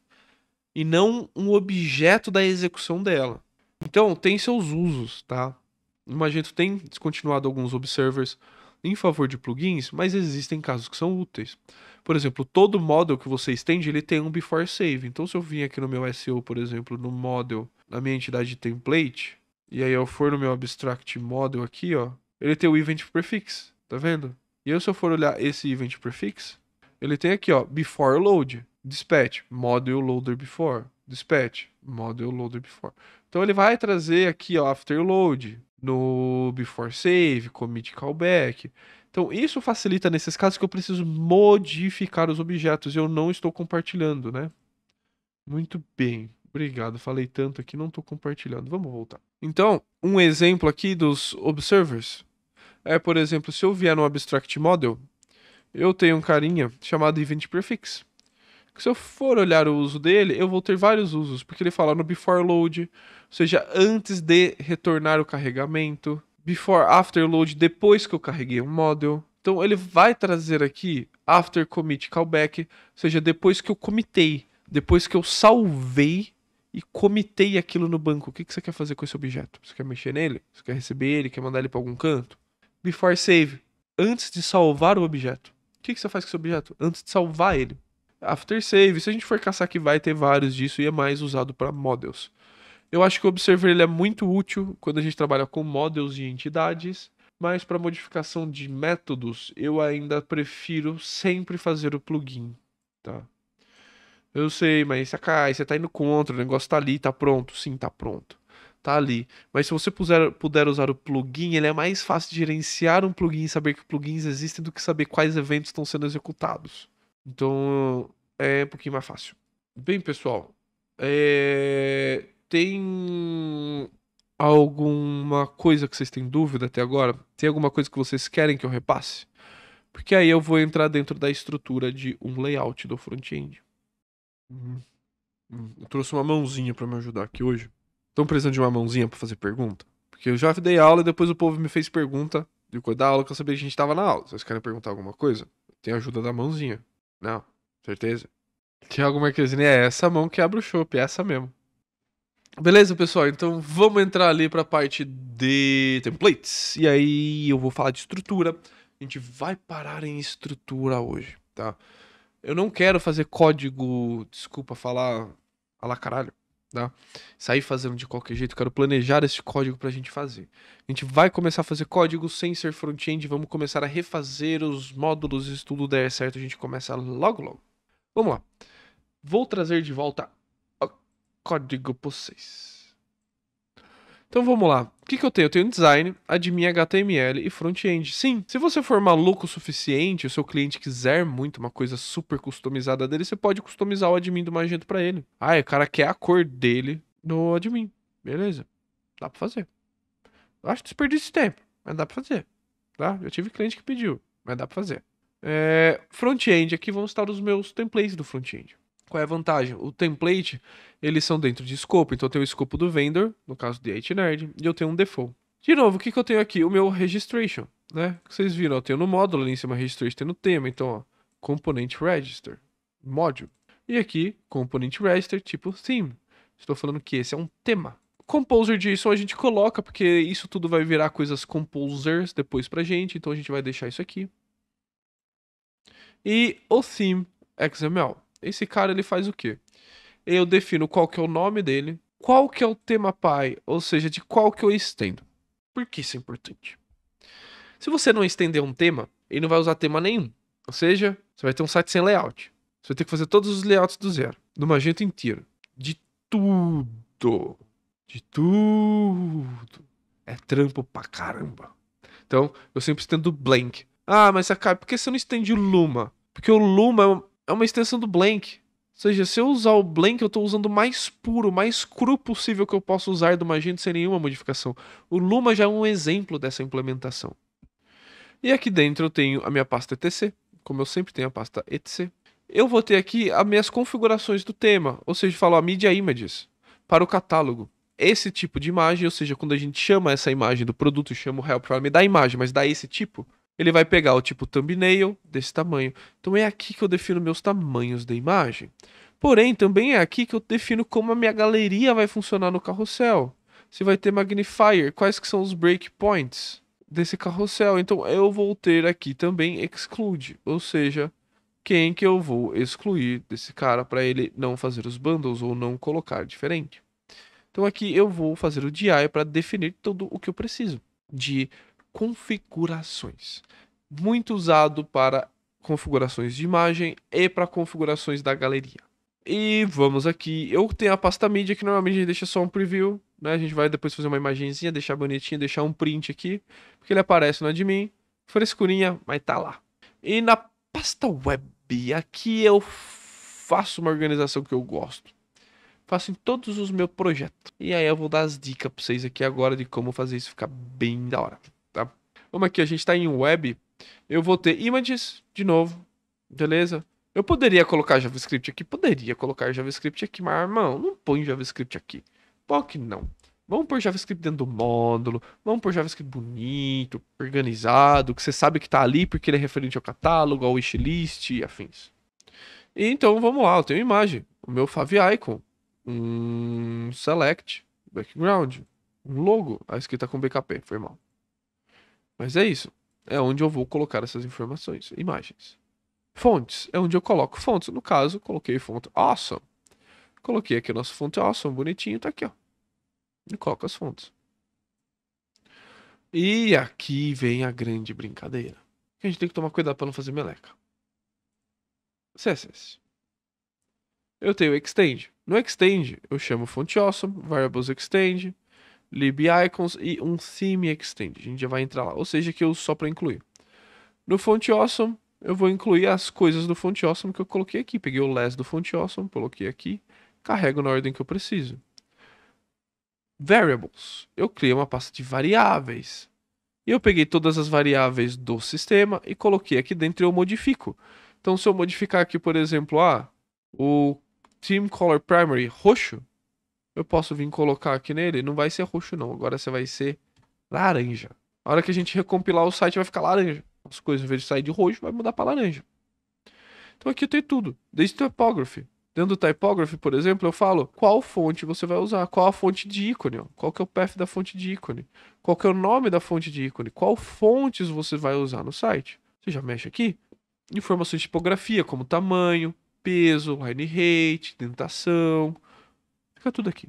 E não um objeto da execução dela. Então, tem seus usos, tá? O Magento tem descontinuado alguns observers em favor de plugins, mas existem casos que são úteis. Por exemplo, todo model que você estende, ele tem um before save. Então, se eu vim aqui no meu SEO, por exemplo, no model, na minha entidade template, e aí eu for no meu abstract model aqui, ó, ele tem o event prefix, tá vendo? E aí, se eu for olhar esse event prefix, ele tem aqui, ó, before load, dispatch, model loader before, dispatch, model loader before. Então ele vai trazer aqui, ó, after load, no before save, commit callback. Então isso facilita nesses casos que eu preciso modificar os objetos e eu não estou compartilhando, né? Muito bem. Obrigado, falei tanto aqui, não estou compartilhando. Vamos voltar. Então, um exemplo aqui dos observers é, por exemplo, se eu vier no abstract model, eu tenho um carinha chamado event prefix. Se eu for olhar o uso dele, eu vou ter vários usos, porque ele fala no before load, ou seja, antes de retornar o carregamento, before after load, depois que eu carreguei um model. Então ele vai trazer aqui after commit callback, ou seja, depois que eu comitei, depois que eu salvei e comitei aquilo no banco. O que você quer fazer com esse objeto? Você quer mexer nele? Você quer receber ele? Quer mandar ele para algum canto? Before save, antes de salvar o objeto. O que você faz com esse objeto? Antes de salvar ele. After save, se a gente for caçar aqui, vai ter vários disso e é mais usado para models. Eu acho que o observer ele é muito útil quando a gente trabalha com models e entidades, mas para modificação de métodos, eu ainda prefiro sempre fazer o plugin, tá? Eu sei, mas Sakai, você tá indo contra, o negócio tá ali, tá pronto. Sim, tá pronto. Tá ali. Mas se você puder usar o plugin, ele é mais fácil de gerenciar um plugin e saber que plugins existem do que saber quais eventos estão sendo executados. Então, é um pouquinho mais fácil. Bem, pessoal, tem alguma coisa que vocês têm dúvida até agora? Tem alguma coisa que vocês querem que eu repasse? Porque aí eu vou entrar dentro da estrutura de um layout do front-end. Eu trouxe uma mãozinha pra me ajudar aqui hoje. Estão precisando de uma mãozinha pra fazer pergunta? Porque eu já dei aula e depois o povo me fez pergunta depois da aula que eu sabia que a gente tava na aula. Vocês querem perguntar alguma coisa? Tem a ajuda da mãozinha. Não, certeza? Thiago Marquezine, é essa mão que abre o chopp, é essa mesmo. Beleza, pessoal? Então vamos entrar ali pra parte de templates. E aí eu vou falar de estrutura, A gente vai parar em estrutura hoje, tá? Eu não quero fazer código, desculpa falar a lá caralho, tá? Sair fazendo de qualquer jeito, eu quero planejar esse código pra gente fazer. A gente vai começar a fazer código sem ser front-end, vamos começar a refazer os módulos, e se tudo der certo, a gente começa logo logo. Vamos lá. Vou trazer de volta o código pra vocês. Então vamos lá. O que eu tenho? Eu tenho design, admin HTML e front-end. Sim, se você for maluco o suficiente, o seu cliente quiser muito uma coisa super customizada dele, você pode customizar o admin do Magento pra ele. Ah, o cara quer a cor dele no admin. Beleza. Dá pra fazer. Eu acho desperdício de tempo, mas dá pra fazer. Tá? Eu tive cliente que pediu, mas dá pra fazer. Front-end, aqui vão estar os meus templates do front-end. Qual é a vantagem? O template, eles são dentro de escopo. Então eu tenho o escopo do vendor, no caso de IT-Nerd, e eu tenho um default. De novo, o que eu tenho aqui? O meu registration, né? Que vocês viram, eu tenho no módulo ali em cima registration, tem no tema. Então, ó, component register, module. E aqui, component register, tipo theme. Estou falando que esse é um tema. Composer JSON a gente coloca, porque isso tudo vai virar coisas composers depois pra gente. Então a gente vai deixar isso aqui. E o theme XML. Esse cara, ele faz o quê? Eu defino qual que é o nome dele, qual que é o tema pai, ou seja, de qual que eu estendo. Por que isso é importante? Se você não estender um tema, ele não vai usar tema nenhum. Ou seja, você vai ter um site sem layout. Você vai ter que fazer todos os layouts do zero, do Magento inteiro. De tudo. De tudo. É trampo pra caramba. Então, eu sempre estendo blank. Ah, mas Sakai, por que você não estende o Luma? Porque o Luma é uma extensão do blank. Ou seja, se eu usar o blank, eu estou usando o mais puro, mais cru possível que eu posso usar do Magento sem nenhuma modificação. O Luma já é um exemplo dessa implementação. E aqui dentro eu tenho a minha pasta etc, como eu sempre tenho a pasta etc. Eu vou ter aqui as minhas configurações do tema, ou seja, falo a Media Images, para o catálogo. Esse tipo de imagem, ou seja, quando a gente chama essa imagem do produto, chama o help para me dar a imagem, mas dá esse tipo, ele vai pegar o tipo thumbnail desse tamanho. Então é aqui que eu defino meus tamanhos da imagem. Porém, também é aqui que eu defino como a minha galeria vai funcionar no carrossel. Se vai ter magnifier, quais que são os breakpoints desse carrossel. Então eu vou ter aqui também exclude, ou seja, quem que eu vou excluir desse cara para ele não fazer os bundles ou não colocar diferente. Então aqui eu vou fazer o DI para definir tudo o que eu preciso de configurações. Muito usado para configurações de imagem e para configurações da galeria. E vamos aqui. Eu tenho a pasta mídia que normalmente a gente deixa só um preview, né? A gente vai depois fazer uma imagenzinha, deixar bonitinho, deixar um print aqui, porque ele aparece no admin. Frescurinha, mas tá lá. E na pasta web, aqui eu faço uma organização que eu gosto. Faço em todos os meus projetos. E aí eu vou dar as dicas pra vocês aqui agora de como fazer isso ficar bem da hora, tá? Vamos aqui, a gente tá em web. Eu vou ter images de novo, beleza? Eu poderia colocar JavaScript aqui, poderia colocar JavaScript aqui, mas irmão, não põe JavaScript aqui. Por que não? Vamos pôr JavaScript dentro do módulo, vamos pôr JavaScript bonito, organizado, que você sabe que tá ali porque ele é referente ao catálogo, ao wishlist e afins. E então vamos lá, eu tenho imagem, o meu favicon, um select, background, um logo, a escrita com BKP, foi mal. Mas é isso, é onde eu vou colocar essas informações, imagens. Fontes, é onde eu coloco fontes, no caso, coloquei fonte awesome. Coloquei aqui o nosso fonte awesome, bonitinho, tá aqui, ó. E coloco as fontes. E aqui vem a grande brincadeira. A gente tem que tomar cuidado para não fazer meleca. CSS. Eu tenho extend. No extend, eu chamo fonte awesome, variables extend, lib icons e um theme extend. A gente já vai entrar lá. Ou seja, que eu uso só para incluir. No fonte awesome, eu vou incluir as coisas do fonte awesome que eu coloquei aqui. Peguei o less do fonte awesome, coloquei aqui, carrego na ordem que eu preciso. Variables. Eu criei uma pasta de variáveis. E eu peguei todas as variáveis do sistema e coloquei aqui dentro e eu modifico. Então, se eu modificar aqui, por exemplo, o Team Color Primary roxo, eu posso vir colocar aqui nele, não vai ser roxo não, agora você vai ser laranja. A hora que a gente recompilar o site vai ficar laranja. As coisas, em vez de sair de roxo, vai mudar para laranja. Então aqui eu tenho tudo, desde typography. Dentro do typography, por exemplo, eu falo qual fonte você vai usar, qual a fonte de ícone, ó, qual que é o path da fonte de ícone, qual que é o nome da fonte de ícone, qual fontes você vai usar no site. Você já mexe aqui? Informações de tipografia, como tamanho, peso, line height, indentação, fica tudo aqui.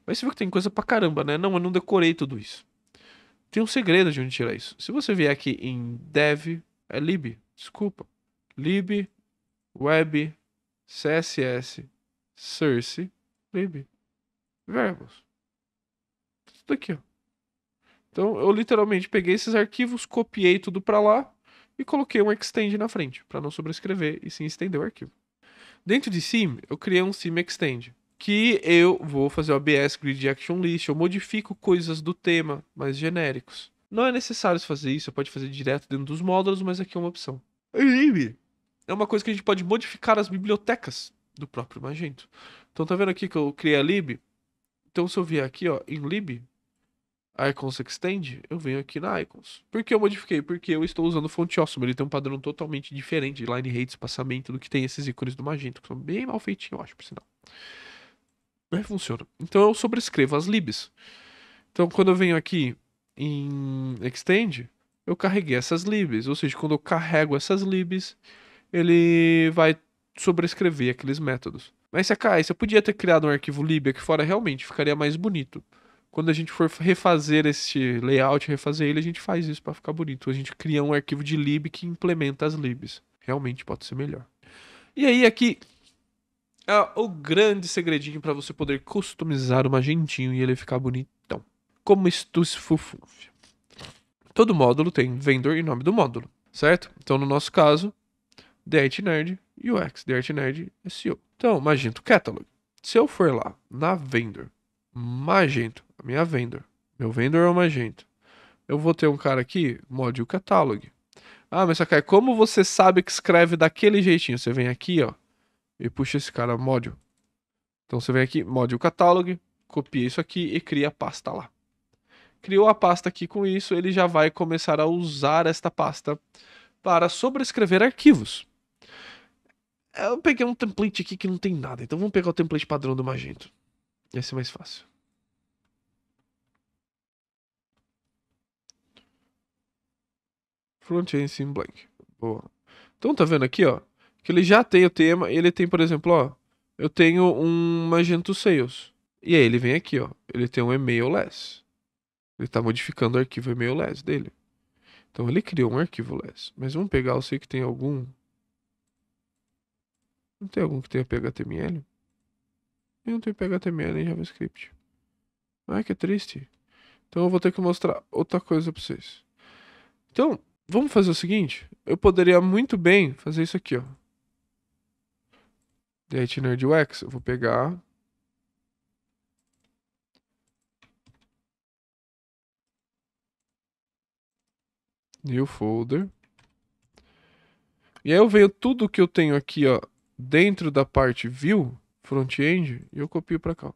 Mas você viu que tem coisa pra caramba, né? Não, eu não decorei tudo isso. Tem um segredo de onde tirar isso. Se você vier aqui em dev, é lib, desculpa. Lib, web, css, source, lib, verbos. Tudo aqui, ó. Então eu literalmente peguei esses arquivos, copiei tudo pra lá e coloquei um extend na frente, pra não sobrescrever e sim estender o arquivo. Dentro de sim, eu criei um sim extend, que eu vou fazer o ABS Grid Action List, eu modifico coisas do tema mais genéricos. Não é necessário fazer isso, você pode fazer direto dentro dos módulos, mas aqui é uma opção. Lib é uma coisa que a gente pode modificar as bibliotecas do próprio Magento. Então tá vendo aqui que eu criei a lib? Então se eu vier aqui, ó, em lib, icons extend, eu venho aqui na icons. Por que eu modifiquei? Porque eu estou usando o Font Awesome, ele tem um padrão totalmente diferente de line height, espaçamento, do que tem esses ícones do Magento, que são bem mal feitinhos, eu acho, por sinal. Mas funciona. Então eu sobrescrevo as libs. Então quando eu venho aqui em extend, eu carreguei essas libs, ou seja, quando eu carrego essas libs, ele vai sobrescrever aqueles métodos. Mas se a você podia ter criado um arquivo lib aqui fora, realmente ficaria mais bonito. Quando a gente for refazer este layout, refazer ele, a gente faz isso para ficar bonito. A gente cria um arquivo de lib que implementa as libs. Realmente pode ser melhor. E aí aqui é o grande segredinho para você poder customizar o magentinho e ele ficar bonitão. Como estufufuf. Todo módulo tem vendor e nome do módulo, certo? Então no nosso caso, The IT Nerd UX, The IT Nerd SEO. Então, Magento Catalog. Se eu for lá na vendor, Magento, a minha vendor, meu vendor é o Magento. Eu vou ter um cara aqui, Module Catalog. Ah, mas Sakai, como você sabe que escreve daquele jeitinho? Você vem aqui, ó, e puxa esse cara, Module. Então você vem aqui, Module Catalog, copia isso aqui e cria a pasta lá. Criou a pasta aqui com isso, ele já vai começar a usar esta pasta para sobrescrever arquivos. Eu peguei um template aqui que não tem nada, então vamos pegar o template padrão do Magento. Vai ser mais fácil. Front-end sim blank. Boa. Então tá vendo aqui, ó, que ele já tem o tema, ele tem, por exemplo, ó, eu tenho um Magento Sales. E aí ele vem aqui, ó, ele tem um email-less. Ele tá modificando o arquivo email-less dele. Então ele criou um arquivo less. Mas vamos pegar, eu sei que tem algum. Não tem algum que tenha PHTML? Eu não tenho PHTML em JavaScript. Ai, que triste. Então eu vou ter que mostrar outra coisa pra vocês. Então, vamos fazer o seguinte. Eu poderia muito bem fazer isso aqui, ó. The IT Nerd UX. Eu vou pegar. New folder. E aí eu venho tudo que eu tenho aqui, ó, dentro da parte view, front-end, e eu copio pra cá.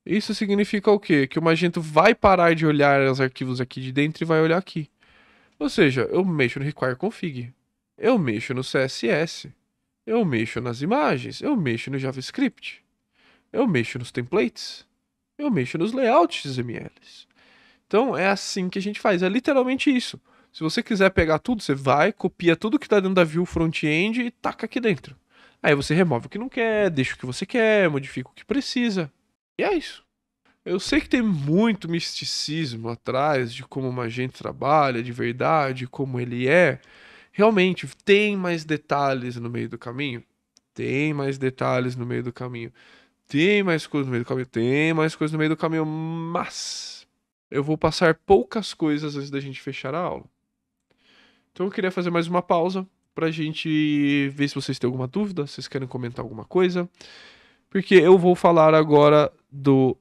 Isso significa o quê? Que o Magento vai parar de olhar os arquivos aqui de dentro e vai olhar aqui. Ou seja, eu mexo no require config, eu mexo no CSS, eu mexo nas imagens, eu mexo no JavaScript, eu mexo nos templates, eu mexo nos layouts XMLs. Então é assim que a gente faz, é literalmente isso. Se você quiser pegar tudo, você vai, copia tudo que está dentro da view front-end e taca aqui dentro. Aí você remove o que não quer, deixa o que você quer, modifica o que precisa. E é isso. Eu sei que tem muito misticismo atrás de como o Magento trabalha, de verdade, como ele é. Realmente, tem mais detalhes no meio do caminho? Tem mais detalhes no meio do caminho. Tem mais coisas no meio do caminho? Tem mais coisas no meio do caminho, mas eu vou passar poucas coisas antes da gente fechar a aula. Então eu queria fazer mais uma pausa pra gente ver se vocês têm alguma dúvida, se vocês querem comentar alguma coisa. Porque eu vou falar agora do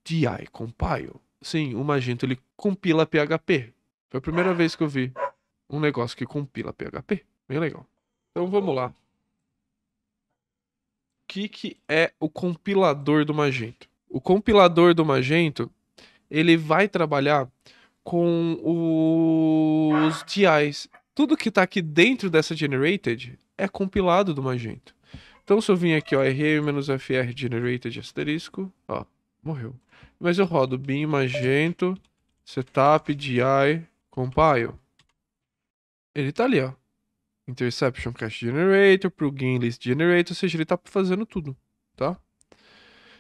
DI Compile. Sim, o Magento ele compila PHP. Foi a primeira vez que eu vi um negócio que compila PHP. Bem legal. Então vamos lá. O que é o compilador do Magento? O compilador do Magento, ele vai trabalhar com os DIs. tudo que tá aqui dentro dessa generated é compilado do Magento. Então se eu vim aqui, ó, rm-fr generated asterisco, ó, morreu. Mas eu rodo bin Magento, setup, di, compile. Ele tá ali, ó. Interception cache generator, plugin list generator, ou seja, ele tá fazendo tudo, tá?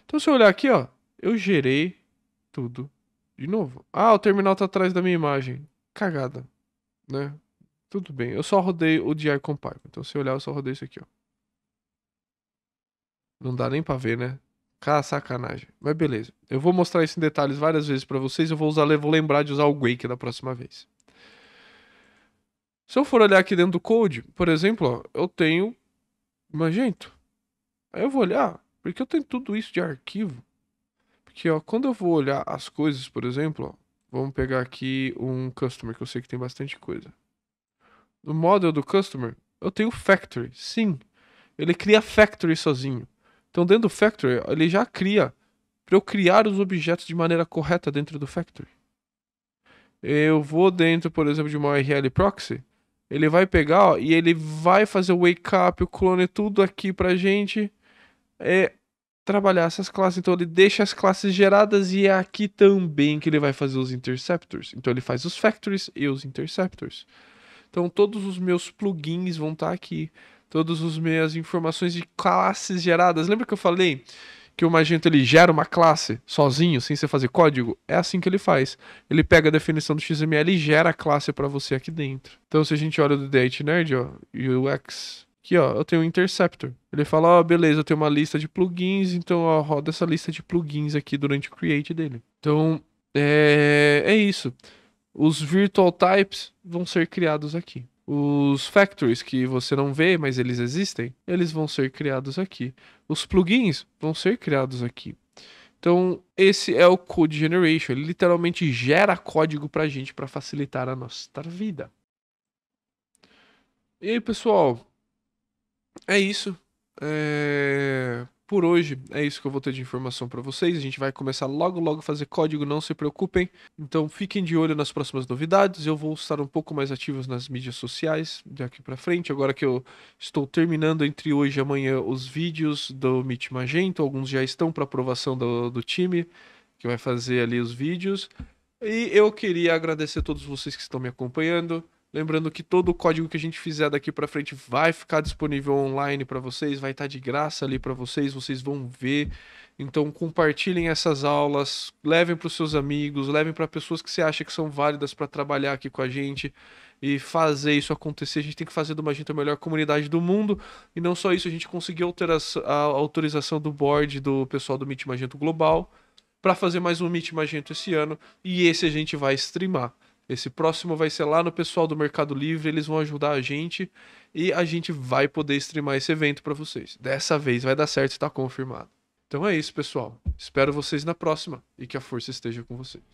Então se eu olhar aqui, ó, eu gerei tudo de novo. Ah, o terminal tá atrás da minha imagem. Cagada, né? Tudo bem. Eu só rodei o di compile. Então se eu olhar, eu só rodei isso aqui, ó. Não dá nem pra ver, né? Cara, sacanagem. Mas beleza. Eu vou mostrar isso em detalhes várias vezes pra vocês. Eu vou lembrar de usar o Wake da próxima vez. Se eu for olhar aqui dentro do code, por exemplo, ó, eu tenho Magento. Aí eu vou olhar, porque eu tenho tudo isso de arquivo. Porque, ó, quando eu vou olhar as coisas, por exemplo, ó, vamos pegar aqui um customer, que eu sei que tem bastante coisa. No model do customer, eu tenho factory. Sim, ele cria factory sozinho. Então, dentro do factory, ele já cria para eu criar os objetos de maneira correta dentro do factory. Eu vou dentro, por exemplo, de uma URL proxy, ele vai pegar, ó, e ele vai fazer o wake up, o clone, tudo aqui pra gente trabalhar essas classes. Então ele deixa as classes geradas e é aqui também que ele vai fazer os interceptors. Então ele faz os factories e os interceptors. Então todos os meus plugins vão estar aqui. Todas as minhas informações de classes geradas. Lembra que eu falei que o Magento ele gera uma classe sozinho, sem você fazer código? É assim que ele faz. Ele pega a definição do XML e gera a classe para você aqui dentro. Então se a gente olha do The Nerd, ó, UX, aqui ó, eu tenho um interceptor. Ele fala, ó, beleza, eu tenho uma lista de plugins, então ó, roda essa lista de plugins aqui durante o create dele. Então é isso. Os virtual types vão ser criados aqui. Os factories que você não vê, mas eles existem, eles vão ser criados aqui. Os plugins vão ser criados aqui. Então, esse é o Code Generation. Ele literalmente gera código pra gente para facilitar a nossa vida. E aí, pessoal, é isso. Por hoje, é isso que eu vou ter de informação para vocês. A gente vai começar logo logo a fazer código, não se preocupem. Então fiquem de olho nas próximas novidades. Eu vou estar um pouco mais ativo nas mídias sociais daqui para frente. Agora que eu estou terminando entre hoje e amanhã os vídeos do Meet Magento, alguns já estão para aprovação do time que vai fazer ali os vídeos. E eu queria agradecer a todos vocês que estão me acompanhando. Lembrando que todo o código que a gente fizer daqui pra frente vai ficar disponível online pra vocês, vai estar de graça ali pra vocês, vocês vão ver. Então compartilhem essas aulas, levem para os seus amigos, levem para pessoas que você acha que são válidas para trabalhar aqui com a gente e fazer isso acontecer. A gente tem que fazer do Magento a melhor comunidade do mundo. E não só isso, a gente conseguiu a autorização do board do pessoal do Meet Magento Global para fazer mais um Meet Magento esse ano, e esse a gente vai streamar. Esse próximo vai ser lá no pessoal do Mercado Livre, eles vão ajudar a gente e a gente vai poder streamar esse evento para vocês. Dessa vez vai dar certo, está confirmado. Então é isso, pessoal. Espero vocês na próxima e que a força esteja com vocês.